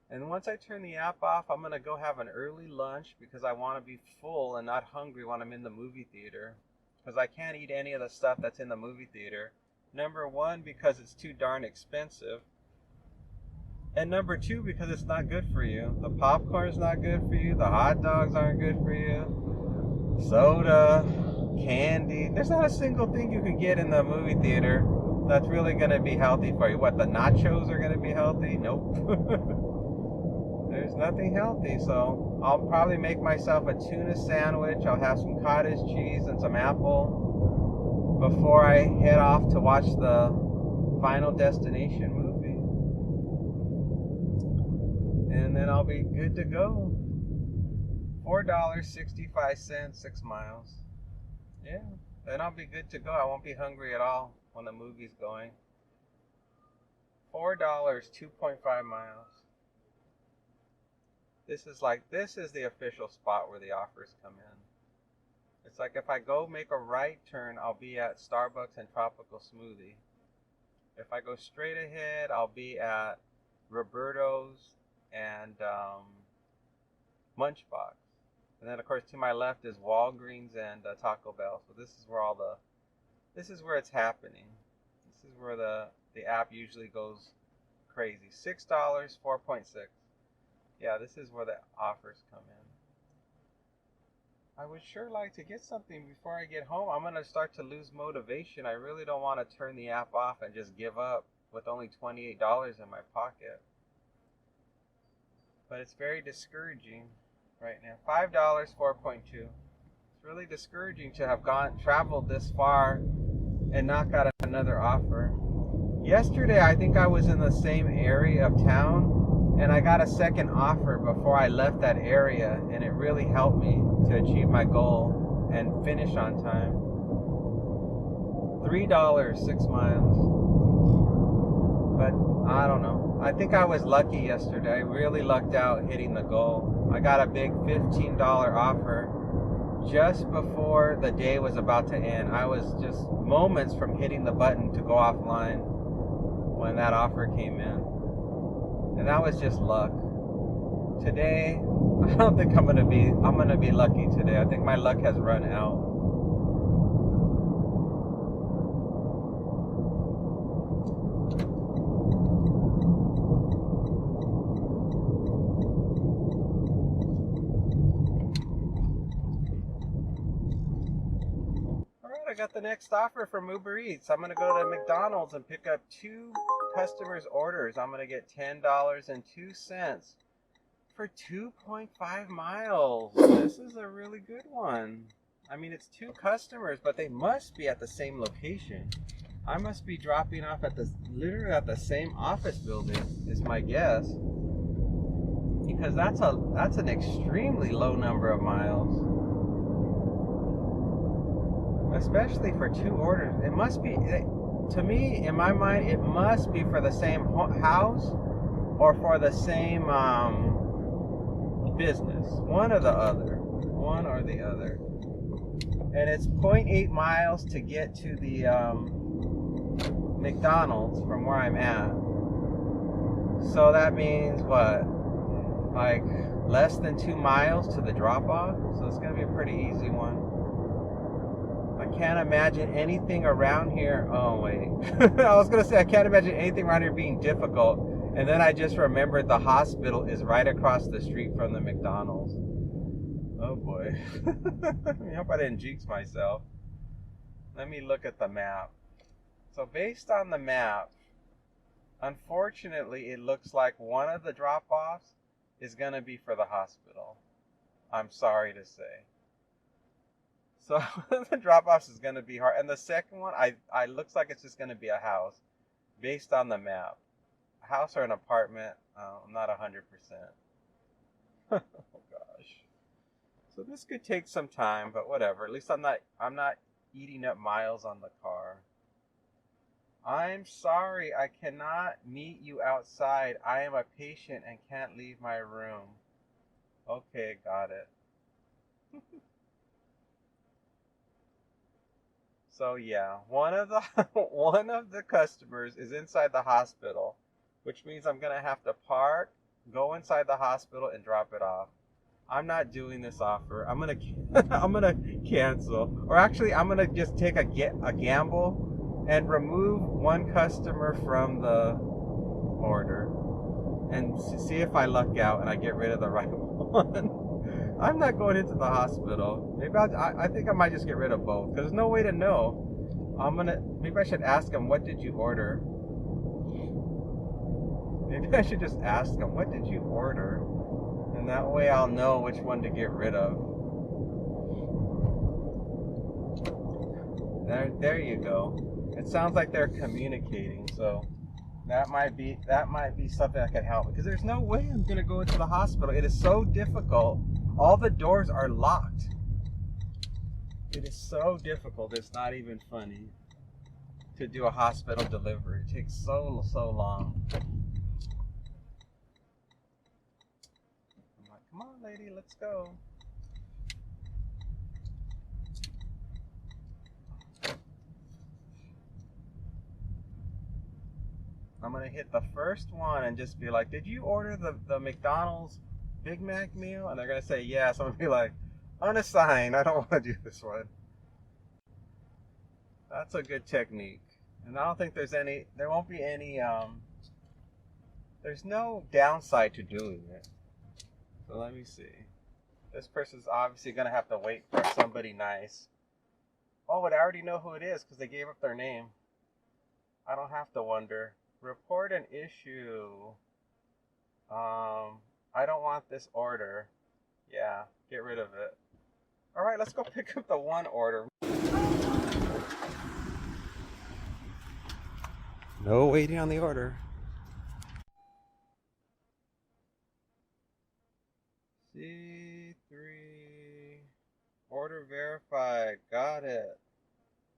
And once I turn the app off, I'm gonna go have an early lunch because I want to be full and not hungry when I'm in the movie theater, because I can't eat any of the stuff that's in the movie theater. Number one, because it's too darn expensive. And number two, because it's not good for you. The popcorn's not good for you. The hot dogs aren't good for you. Soda, candy. There's not a single thing you can get in the movie theater that's really going to be healthy for you. What, the nachos are going to be healthy? Nope. There's nothing healthy. So I'll probably make myself a tuna sandwich. I'll have some cottage cheese and some apple before I head off to watch the Final Destination movie. And then I'll be good to go. $4.65, 6 miles. Yeah, then I'll be good to go. I won't be hungry at all when the movie's going. $4, 2.5 miles. This is the official spot where the offers come in. It's like if I go make a right turn, I'll be at Starbucks and Tropical Smoothie. If I go straight ahead, I'll be at Roberto's and Munchbox. And then, of course, to my left is Walgreens and Taco Bell. So this is where it's happening. This is where the app usually goes crazy. $6, 4.6. Yeah, this is where the offers come in. I would sure like to get something before I get home. I'm going to start to lose motivation. I really don't want to turn the app off and just give up with only $28 in my pocket. But it's very discouraging right now. $5, 4.2. It's really discouraging to have traveled this far and not got another offer. Yesterday, I think I was in the same area of town, and I got a second offer before I left that area, and it really helped me to achieve my goal and finish on time. $3, 6 miles. But I don't know. I think I was lucky yesterday. I really lucked out hitting the goal. I got a big $15 offer just before the day was about to end. I was just moments from hitting the button to go offline when that offer came in. And that was just luck. Today, I don't think I'm gonna be lucky today. I think my luck has run out. I got the next offer from Uber Eats. I'm going to go to McDonald's and pick up 2 customers' orders. I'm going to get $10.02 for 2.5 miles. This is a really good one. I mean, it's 2 customers, but they must be at the same location. I must be dropping off literally at the same office building, is my guess. Because that's an extremely low number of miles. Especially for 2 orders. It must be, to me, in my mind, it must be for the same house or for the same business. One or the other. And it's 0.8 miles to get to the McDonald's from where I'm at. So that means what? Like less than 2 miles to the drop-off? So it's going to be a pretty easy one. I can't imagine anything around here. Oh, wait. I was going to say I can't imagine anything around here being difficult. And then I just remembered the hospital is right across the street from the McDonald's. Oh, boy. I hope I didn't jinx myself. Let me look at the map. So based on the map, unfortunately, it looks like one of the drop-offs is going to be for the hospital. I'm sorry to say. So the drop-offs is going to be hard. And the second one, I looks like it's just going to be a house based on the map. A house or an apartment, I'm not 100%. Oh gosh. So this could take some time, but whatever. At least I'm not eating up miles on the car. I'm sorry, I cannot meet you outside. I am a patient and can't leave my room. Okay, got it. So yeah, one of the customers is inside the hospital, which means I'm gonna have to park, go inside the hospital, and drop it off. I'm not doing this offer. I'm gonna cancel, or actually, I'm gonna just take a gamble and remove one customer from the order and see if I luck out and I get rid of the right one. I'm not going into the hospital. Maybe I think I might just get rid of both. Because there's no way to know. Maybe I should ask him, what did you order? Maybe I should just ask him, what did you order? And that way I'll know which one to get rid of. There you go. It sounds like they're communicating, so that might be something that can help. Because there's no way I'm gonna go into the hospital. It is so difficult. All the doors are locked. It is so difficult. It's not even funny to do a hospital delivery. It takes so long. I'm like, come on, lady, let's go. I'm gonna hit the first one and just be like, did you order the McDonald's Big Mac meal? And they're gonna say yes. I'm gonna be like, unassigned, I don't want to do this one. That's a good technique. And I don't think there won't be any, there's no downside to doing it. So let me see. This person's obviously going to have to wait for somebody nice. Oh, but I already know who it is because they gave up their name. I don't have to wonder. Report an issue. I don't want this order. Yeah, get rid of it. All right, let's go pick up the one order. No waiting on the order. C3. Order verified. Got it.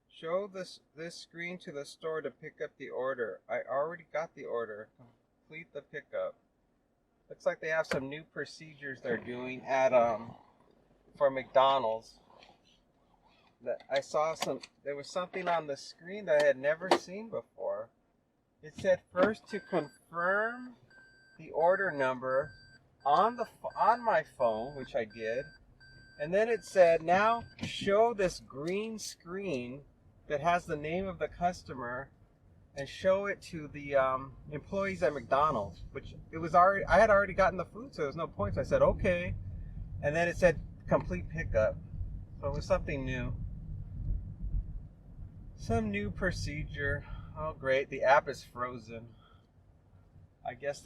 Show this screen to the store to pick up the order. I already got the order. Complete the pickup. Looks like they have some new procedures they're doing at for McDonald's. That I saw there was something on the screen that I had never seen before. It said first to confirm the order number on my phone, which I did. And then it said now show this green screen that has the name of the customer and show it to the employees at McDonald's, which I had already gotten the food, so there was no point. So I said, okay. And then it said complete pickup. So it was something new. Some new procedure. Oh, great. The app is frozen. I guess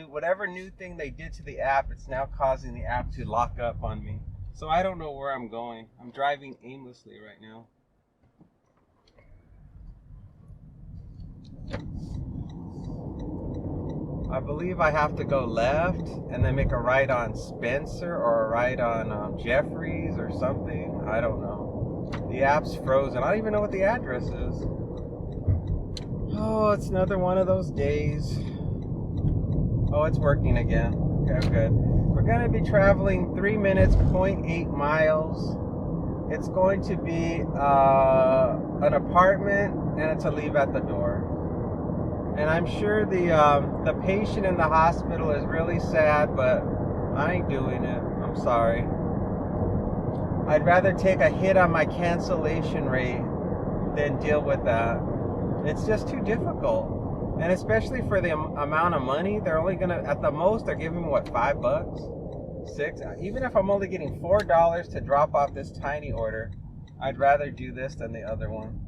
whatever new thing they did to the app, it's now causing the app to lock up on me. So I don't know where I'm going. I'm driving aimlessly right now. I believe I have to go left and then make a right on Spencer or a right on Jeffries or something. I don't know. The app's frozen. I don't even know what the address is. Oh, it's another one of those days. Oh, it's working again. Okay, good. We're going to be traveling 3 minutes, 0.8 miles. It's going to be an apartment, and it's a leave at the door. And I'm sure the patient in the hospital is really sad, but I ain't doing it. I'm sorry. I'd rather take a hit on my cancellation rate than deal with that. It's just too difficult. And especially for the amount of money, they're only gonna, at the most, they're giving me what, $5, $6? Even if I'm only getting $4 to drop off this tiny order, I'd rather do this than the other one.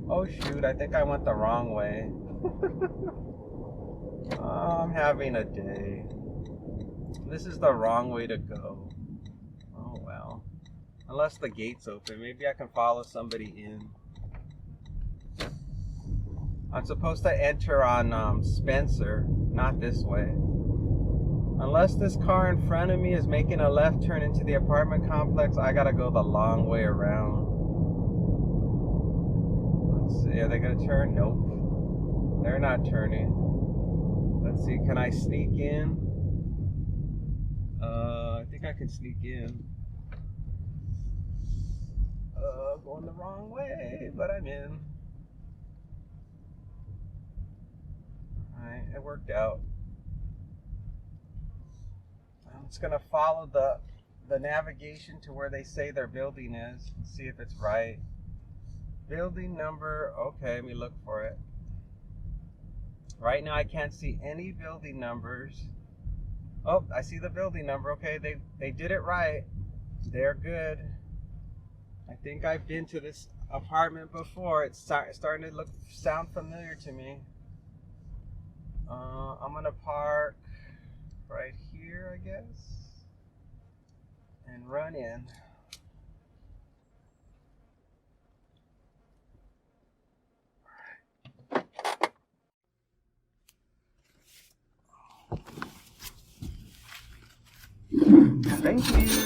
Oh shoot, I think I went the wrong way. Oh, I'm having a day. This is the wrong way to go. Oh well. Unless the gate's open, maybe I can follow somebody in. I'm supposed to enter on Spencer, not this way. Unless this car in front of me is making a left turn into the apartment complex, I gotta go the long way around. Let's see, are they gonna turn? Nope. They're not turning. Let's see, can I sneak in? I think I can sneak in. Going the wrong way, but I'm in. Alright, it worked out. I'm just gonna follow the navigation to where they say their building is and see if it's right. Building number, okay, let me look for it. Right now I can't see any building numbers. Oh, I see the building number. Okay, they did it right. They're good. I think I've been to this apartment before. It's starting to sound familiar to me. I'm gonna park right here, I guess, and run in. Thank you.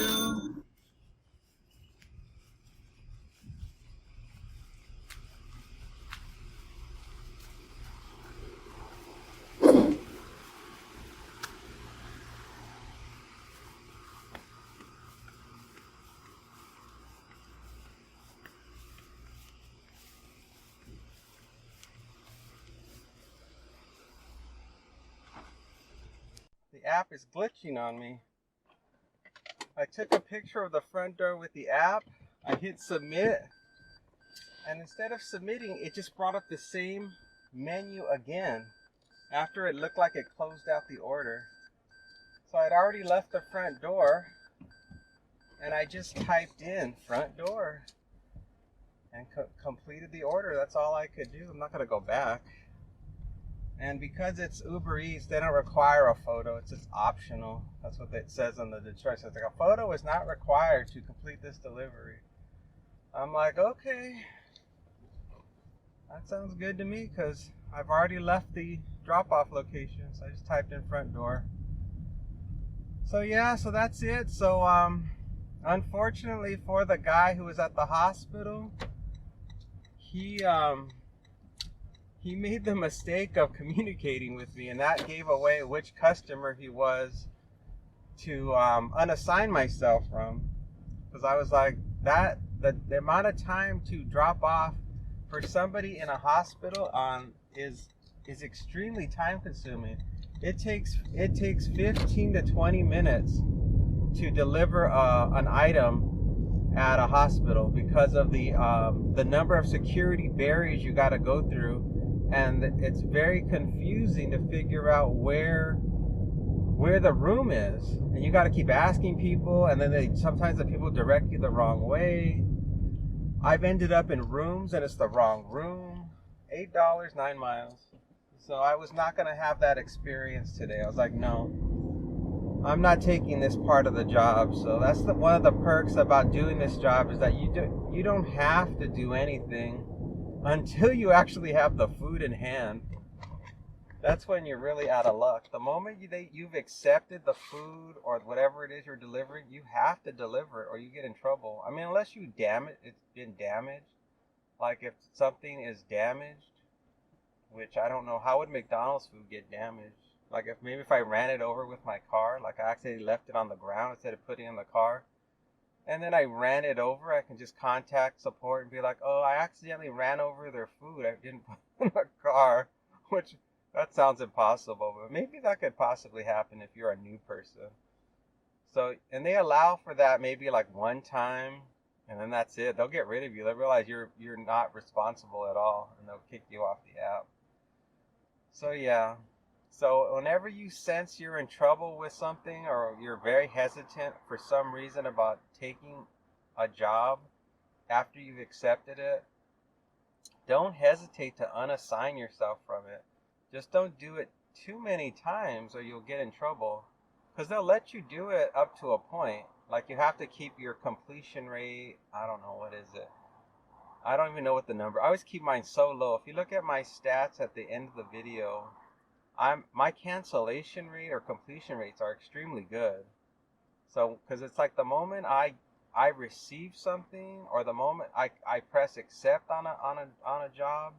The app is glitching on me. I took a picture of the front door with the app. I hit submit, and instead of submitting, it just brought up the same menu again after it looked like it closed out the order. So I'd already left the front door, and I just typed in front door and completed the order. That's all I could do. I'm not going to go back. And because it's Uber Eats, they don't require a photo. It's just optional. That's what it says on the instructions. It's like, a photo is not required to complete this delivery. I'm like, okay. That sounds good to me because I've already left the drop-off location. So I just typed in front door. So yeah, so that's it. So unfortunately for the guy who was at the hospital, he made the mistake of communicating with me, and that gave away which customer he was to unassign myself from. Because I was like, the amount of time to drop off for somebody in a hospital is extremely time consuming. It takes 15 to 20 minutes to deliver an item at a hospital because of the number of security barriers you got to go through. And it's very confusing to figure out where the room is, and you got to keep asking people, and then sometimes the people direct you the wrong way. I've ended up in rooms and it's the wrong room. $8, 9 miles. So I was not going to have that experience today. I was like, no, I'm not taking this part of the job. So that's one of the perks about doing this job, is that you don't have to do anything until you actually have the food in hand. That's when you're really out of luck. The moment you've accepted the food or whatever it is you're delivering, you have to deliver it or you get in trouble. I mean, unless it's been damaged. Like if something is damaged, which I don't know, how would McDonald's food get damaged? Like if I ran it over with my car, like I accidentally left it on the ground instead of putting it in the car, and then I ran it over, I can just contact support and be like, oh, I accidentally ran over their food. I didn't put it in the car, which that sounds impossible, but maybe that could possibly happen if you're a new person. So, and they allow for that maybe like one time, and then that's it. They'll get rid of you. They'll realize you're not responsible at all, and they'll kick you off the app. So yeah. So whenever you sense you're in trouble with something, or you're very hesitant for some reason about taking a job after you've accepted it, don't hesitate to unassign yourself from it. Just don't do it too many times or you'll get in trouble. Because they'll let you do it up to a point. Like you have to keep your completion rate. I don't know, what is it? I don't even know what the number. I always keep mine so low. If you look at my stats at the end of the video, my cancellation rate or completion rates are extremely good. So, because it's like the moment I receive something, or the moment I press accept on a job,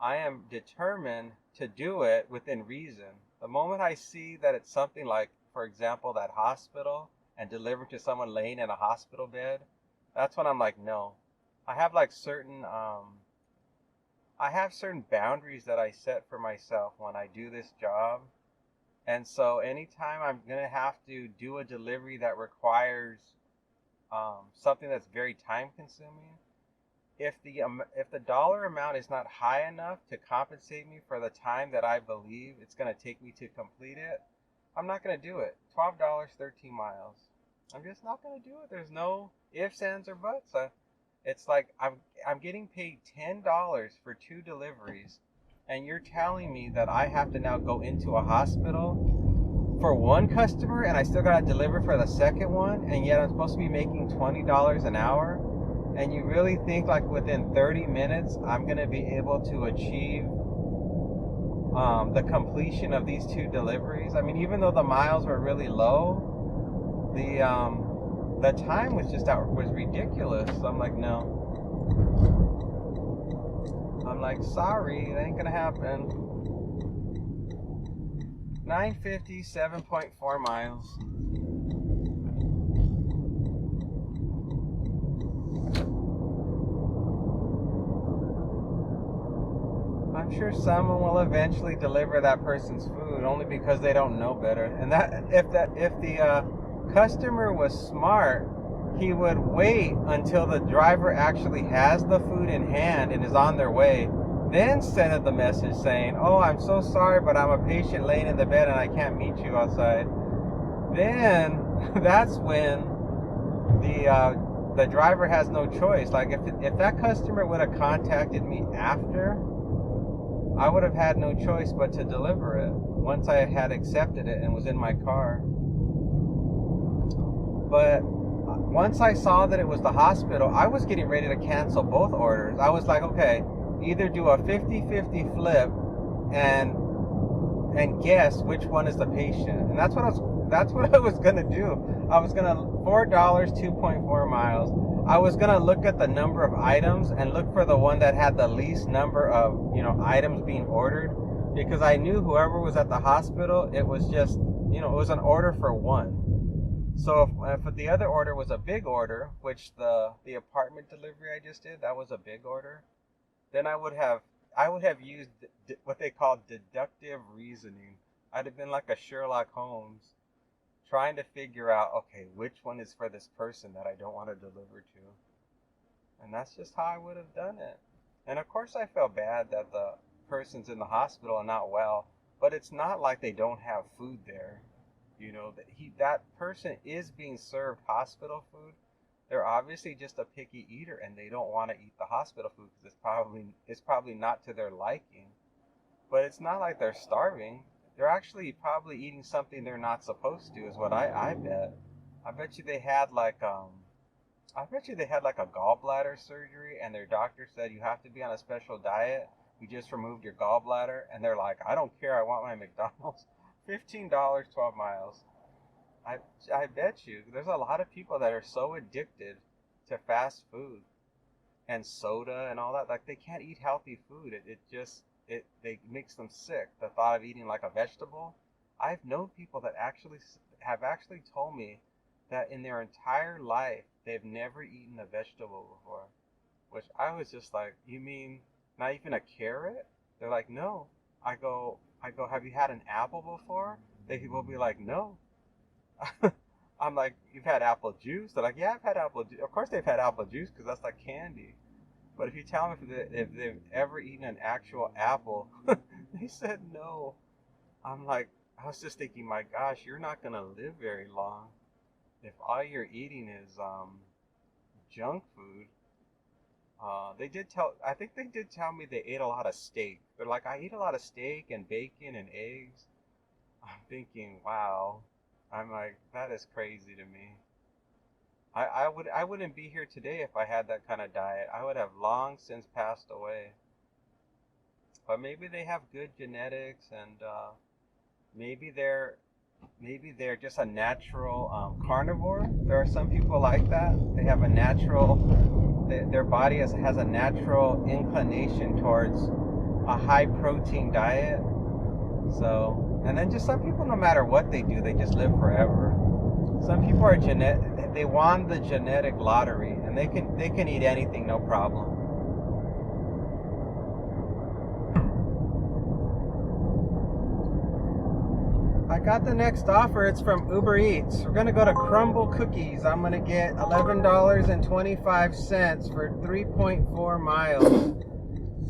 I am determined to do it within reason. The moment I see that it's something like, for example, that hospital, and delivered to someone laying in a hospital bed, that's when I'm like, no. I have like certain boundaries that I set for myself when I do this job. And so anytime I'm going to have to do a delivery that requires something that's very time consuming, if the dollar amount is not high enough to compensate me for the time that I believe it's going to take me to complete it, I'm not going to do it. $12, 13 miles. I'm just not going to do it. There's no ifs, ands, or buts. It's like I'm getting paid $10 for 2 deliveries, and you're telling me that I have to now go into a hospital for one customer, and I still got to deliver for the second one, and yet I'm supposed to be making $20 an hour? And you really think like within 30 minutes I'm going to be able to achieve the completion of these 2 deliveries? I mean, even though the miles were really low, the time was was ridiculous. So I'm like, no. I'm like, sorry, it ain't gonna happen. 950, 7.4 miles. I'm sure someone will eventually deliver that person's food, only because they don't know better. And that if the customer was smart, he would wait until the driver actually has the food in hand and is on their way, then send the message saying, oh, I'm so sorry, but I'm a patient laying in the bed and I can't meet you outside. then that's when the driver has no choice. Like if that customer would have contacted me after, I would have had no choice but to deliver it once I had accepted it and was in my car. But once I saw that it was the hospital, I was getting ready to cancel both orders. I was like, okay, either do a 50-50 flip and guess which one is the patient. And that's what I was gonna do. I was gonna $4, 2.4 miles. I was gonna look at the number of items and look for the one that had the least number of items being ordered, because I knew whoever was at the hospital, it was just it was an order for one. So if the other order was a big order, which the apartment delivery I just did, that was a big order, then I would have used what they call deductive reasoning. I'd have been like a Sherlock Holmes, trying to figure out, okay, which one is for this person that I don't want to deliver to. And that's just how I would have done it. And of course I felt bad that the person's in the hospital and not well, but it's not like they don't have food there. That person is being served hospital food. They're obviously just a picky eater and they don't want to eat the hospital food because it's probably not to their liking. But it's not like they're starving. They're actually probably eating something they're not supposed to, is what I bet. I bet you they had like a gallbladder surgery and their doctor said you have to be on a special diet. We just removed your gallbladder, and they're like, I don't care, I want my McDonald's. $15, 12 miles. I bet you there's a lot of people that are so addicted to fast food and soda and all that, like they can't eat healthy food. It makes them sick. The thought of eating like a vegetable. I've known people that have actually told me that in their entire life they've never eaten a vegetable before, which I was just like, you mean not even a carrot? They're like, no. I go, have you had an apple before? They will be like, no. I'm like, you've had apple juice? They're like, yeah, I've had apple juice. Of course they've had apple juice because that's like candy. But if you tell them if they've ever eaten an actual apple, they said no. I'm like, I was just thinking, my gosh, you're not going to live very long if all you're eating is junk food. I think they did tell me they ate a lot of steak. They're like, I eat a lot of steak and bacon and eggs. I'm thinking, wow. I'm like, that is crazy to me. I wouldn't be here today if I had that kind of diet. I would have long since passed away. But maybe they have good genetics, and maybe they're just a natural carnivore. There are some people like that. They have a natural, their body has a natural inclination towards a high protein diet. So, and then just some people, no matter what they do, they just live forever. Some people are they won the genetic lottery, and they can eat anything, no problem. I got the next offer. It's from Uber Eats. We're gonna go to Crumbl cookies. I'm gonna get $11.25 for 3.4 miles.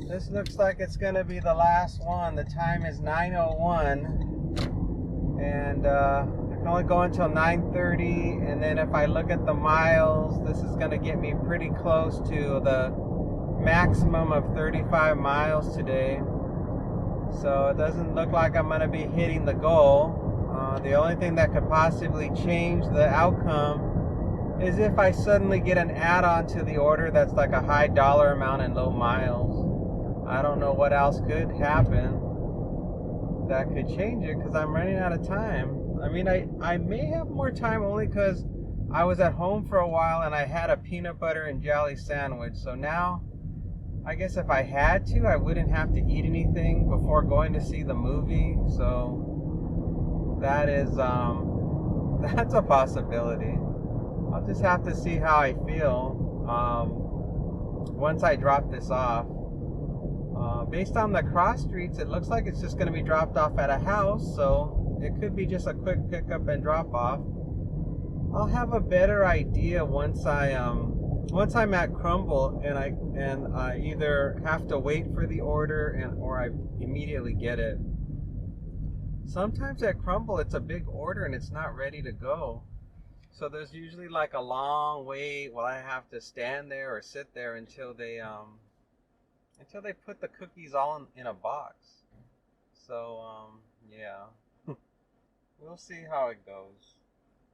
This looks like it's gonna be the last one. The time is 9:01, and I can only go until 9:30. And then if I look at the miles, this is gonna get me pretty close to the maximum of 35 miles today. So it doesn't look like I'm going to be hitting the goal. The only thing that could possibly change the outcome is if I suddenly get an add-on to the order that's like a high dollar amount and low miles. I don't know what else could happen that could change it, because I'm running out of time. I mean, I may have more time only because I was at home for a while and I had a peanut butter and jelly sandwich. So now, I guess if I had to, I wouldn't have to eat anything before going to see the movie. So that is, that's a possibility. I'll just have to see how I feel once I drop this off. Based on the cross streets, it looks like it's just going to be dropped off at a house. So it could be just a quick pickup and drop off. I'll have a better idea once I'm at Crumbl and I either have to wait for the order or I immediately get it. sometimes at Crumbl it's a big order and it's not ready to go. So there's usually like a long wait while I have to stand there or sit there until they put the cookies all in a box. So yeah, we'll see how it goes.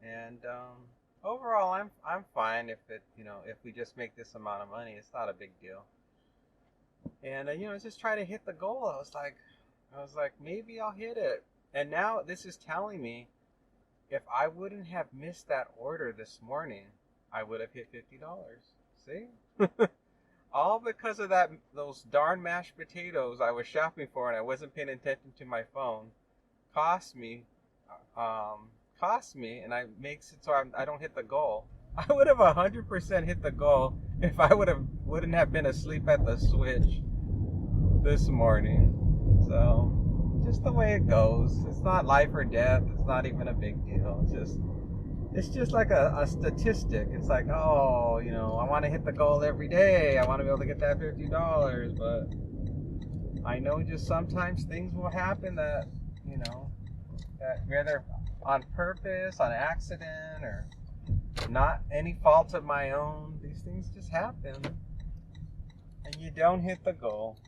And overall, I'm fine if if we just make this amount of money. It's not a big deal. And just try to hit the goal. I was like, maybe I'll hit it. And now this is telling me if I wouldn't have missed that order this morning, I would have hit $50. See? All because of those darn mashed potatoes I was shopping for and I wasn't paying attention to my phone. Cost me, and I makes it so I don't hit the goal. I would have 100% hit the goal if I wouldn't have been asleep at the switch this morning. So just the way it goes. It's not life or death. It's not even a big deal. It's just like a statistic. It's like, oh, I want to hit the goal every day. I want to be able to get that $50, but I know just sometimes things will happen that whether on purpose, on accident, or not any fault of my own, these things just happen. And you don't hit the goal.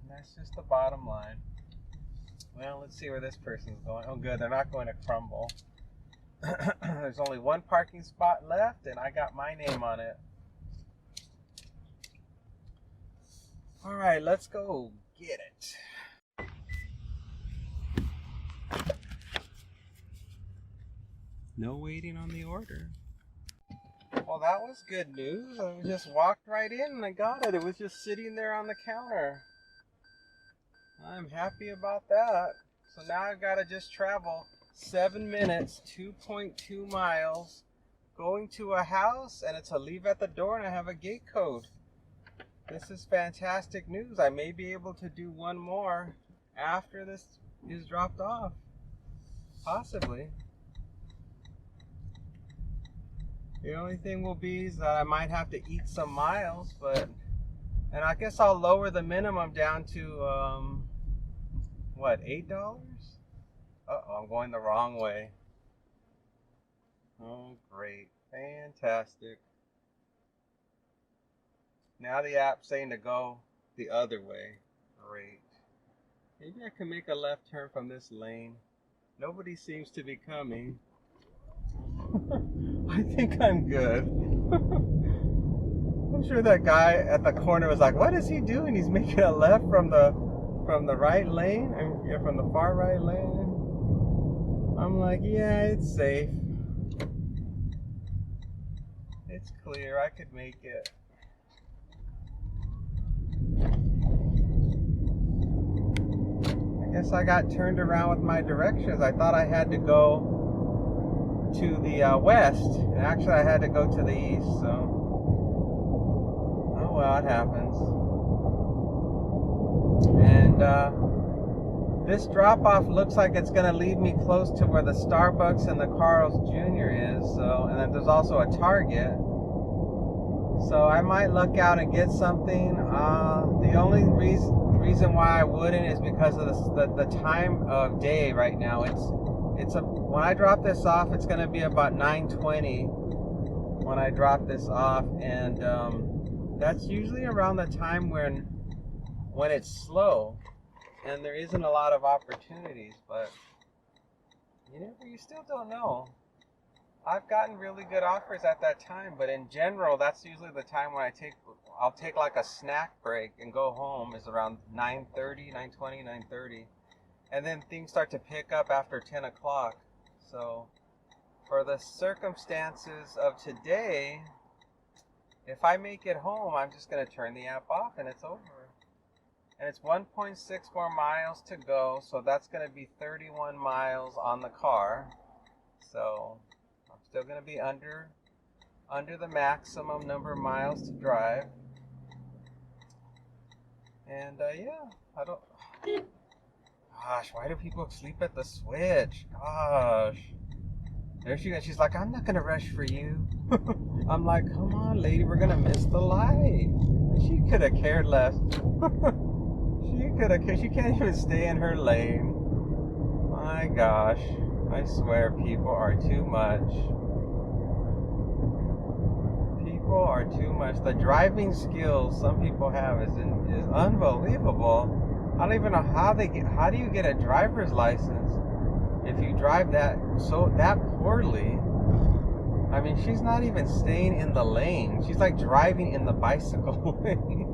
That's just the bottom line. Well, let's see where this person's going. Oh, good. They're not going to Crumbl. There's only one parking spot left, and I got my name on it. All right, let's go get it. No waiting on the order. Well, that was good news. I just walked right in and I got it. It was just sitting there on the counter. I'm happy about that. So now I've got to just travel 7 minutes, 2.2 miles, going to a house, and it's a leave at the door, and I have a gate code. This is fantastic news. I may be able to do one more after this is dropped off. Possibly. The only thing will be is that I might have to eat some miles, and I guess I'll lower the minimum down to, what, $8? Uh-oh, I'm going the wrong way. Oh, great. Fantastic. Now the app's saying to go the other way. Great. Maybe I can make a left turn from this lane. Nobody seems to be coming. I think I'm good. I'm sure that guy at the corner was like, what is he doing? He's making a left from the right lane? From the far right lane? I'm like, yeah, it's safe. It's clear. I could make it. I guess I got turned around with my directions. I thought I had to go to the west, and actually I had to go to the east, so oh well, it happens. And this drop-off looks like it's going to lead me close to where the Starbucks and the Carl's Jr. is, so, and then there's also a Target, so I might look out and get something. The only reason why I wouldn't is because of the time of day right now. When I drop this off, it's going to be about 9:20 when I drop this off, and that's usually around the time when it's slow and there isn't a lot of opportunities, but you still don't know. I've gotten really good offers at that time, but in general, that's usually the time when I'll take like a snack break and go home is around 9:30, 9:20, 9:30. And then things start to pick up after 10 o'clock. So for the circumstances of today, if I make it home, I'm just going to turn the app off and it's over. And it's 1.6 more miles to go. So that's going to be 31 miles on the car. So I'm still going to be under the maximum number of miles to drive. And yeah, I don't... Gosh, why do people sleep at the switch? Gosh. There she goes. She's like, I'm not going to rush for you. I'm like, come on, lady, we're going to miss the light. She could have cared less. She can't even stay in her lane. gosh. I swear people are too much. People are too much. The driving skills some people have is unbelievable. I don't even know how do you get a driver's license if you drive that poorly? I mean, she's not even staying in the lane. She's like driving in the bicycle lane.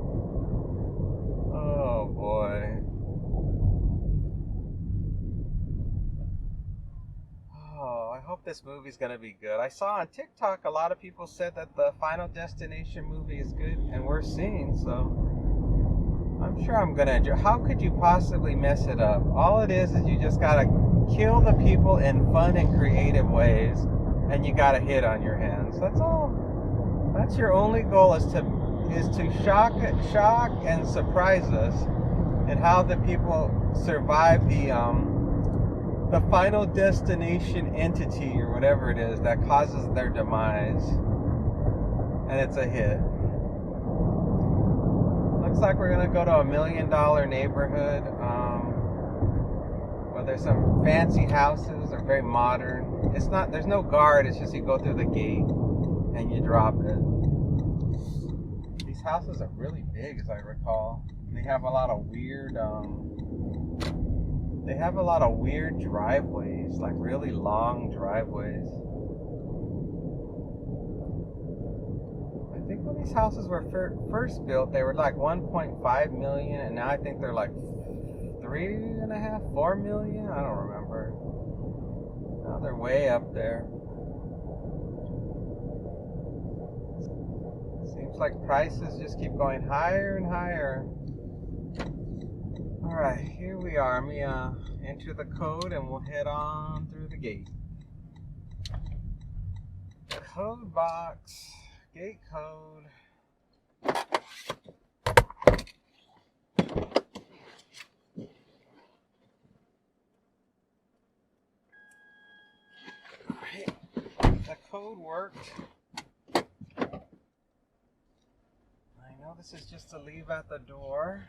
Oh boy. Oh, I hope this movie's gonna be good. I saw on TikTok a lot of people said that the Final Destination movie is good, and we're seeing, so I'm sure I'm gonna enjoy. How could you possibly mess it up? All it is you just gotta kill the people in fun and creative ways, and you got a hit on your hands. That's all. That's your only goal, is to shock and surprise us, and how the people survive the Final Destination entity or whatever it is that causes their demise, and it's a hit. Looks like we're gonna go to $1 million neighborhood. Well, there's some fancy houses. They're very modern. It's not. There's no guard. It's just you go through the gate and you drop it. These houses are really big, as I recall. They have a lot of weird. They have a lot of weird driveways, like really long driveways. I think when these houses were first built, they were like 1.5 million, and now I think they're like 3.5, 4 million. I don't remember. Now they're way up there. Seems like prices just keep going higher and higher. Alright, here we are. Let me enter the code and we'll head on through the gate. Code box, gate code. Alright, the code worked. I know this is just to leave at the door.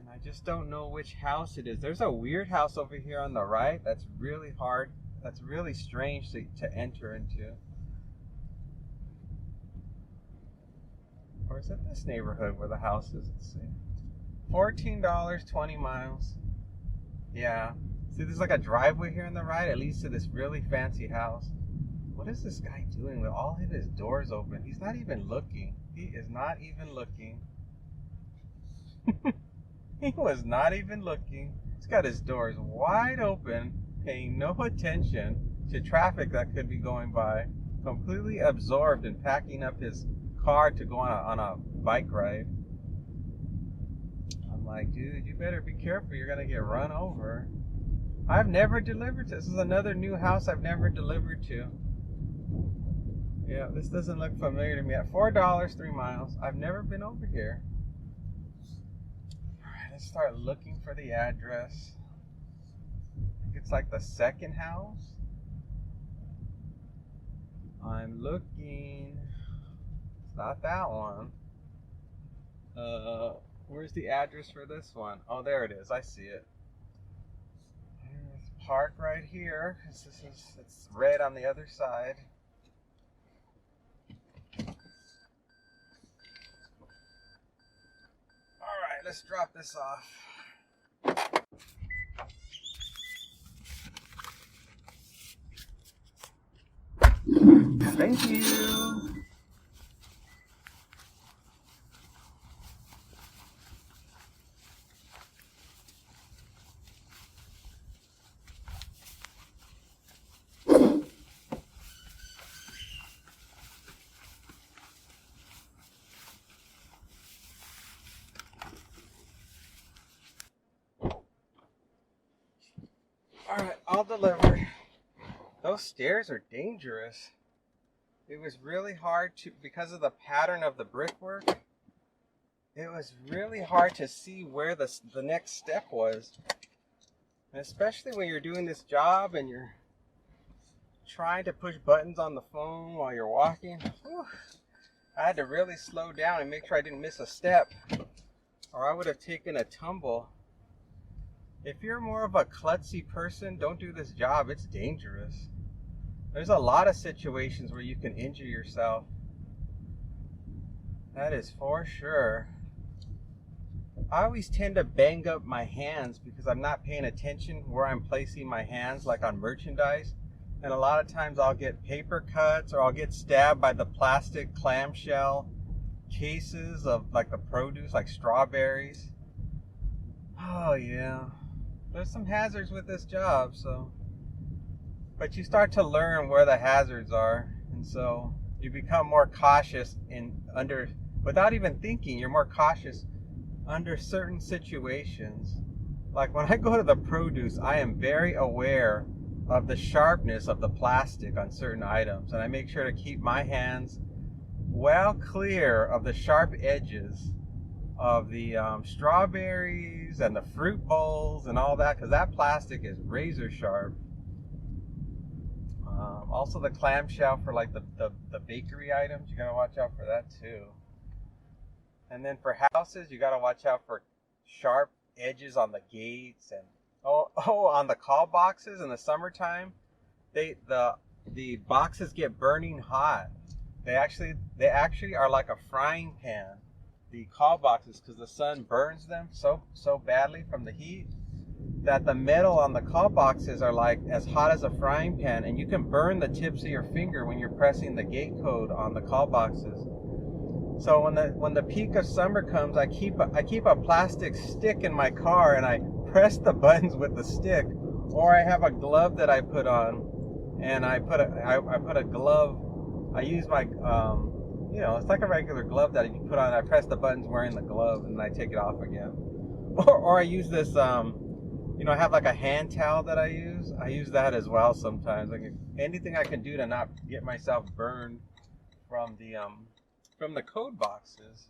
I just don't know which house it is. There's a weird house over here on the right that's really hard. That's really strange to enter into. Or is it this neighborhood where the house is? Let's see. $14, 20 miles. Yeah. See, there's like a driveway here on the right. It leads to this really fancy house. What is this guy doing with all of his doors open? He's not even looking. He is not even looking. He was not even looking. He's got his doors wide open, paying no attention to traffic that could be going by, completely absorbed in packing up his car to go on a bike ride. I'm like, dude, you better be careful. You're going to get run over. I've never delivered to. This is another new house I've never delivered to. Yeah, this doesn't look familiar to me. At $4, 3 miles. I've never been over here. Let's start looking for the address. I think it's like the second house. I'm looking. It's not that one. Where's the address for this one? Oh, there it is. I see it. Let's park right here. It's red on the other side. Let's drop this off. Thank you. Alright, all delivered. Those stairs are dangerous. It was really hard to, because of the pattern of the brickwork, it was really hard to see where the next step was. And especially when you're doing this job and you're trying to push buttons on the phone while you're walking. Whew, I had to really slow down and make sure I didn't miss a step, or I would have taken a tumble If you're more of a klutzy person, don't do this job. It's dangerous. There's a lot of situations where you can injure yourself. That is for sure. I always tend to bang up my hands because I'm not paying attention where I'm placing my hands, like on merchandise. And a lot of times I'll get paper cuts or I'll get stabbed by the plastic clamshell cases of like the produce, like strawberries. Oh yeah. There's some hazards with this job, so. But you start to learn where the hazards are, and so you become more cautious without even thinking, you're more cautious under certain situations. Like when I go to the produce, I am very aware of the sharpness of the plastic on certain items, and I make sure to keep my hands well clear of the sharp edges of the strawberries and the fruit bowls and all that, because that plastic is razor sharp. Also the clamshell for like the bakery items, you gotta watch out for that too. And then for houses, you gotta watch out for sharp edges on the gates and on the call boxes in the summertime. The boxes get burning hot. They actually are like a frying pan, the call boxes, because the sun burns them so badly from the heat that the metal on the call boxes are like as hot as a frying pan, and you can burn the tips of your finger when you're pressing the gate code on the call boxes. So when the peak of summer comes, I keep a plastic stick in my car and I press the buttons with the stick, or I have a glove that I put on, and I put a glove. I use my it's like a regular glove that you put on. I press the buttons wearing the glove, and I take it off again. Or I use this I have like a hand towel that I use. I use that as well sometimes. Like anything I can do to not get myself burned from the code boxes.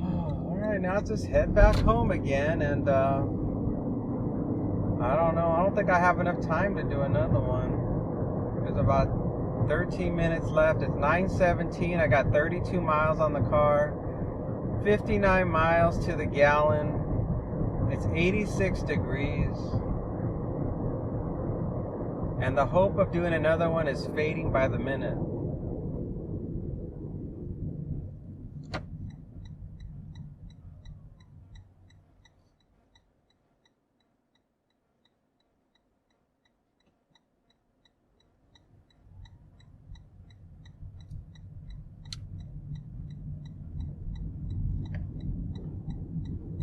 All right, now let's just head back home again, and I don't know. I don't think I have enough time to do another one. There's about 13 minutes left. It's 9:17. I got 32 miles on the car, 59 miles to the gallon. It's 86 degrees. And the hope of doing another one is fading by the minute.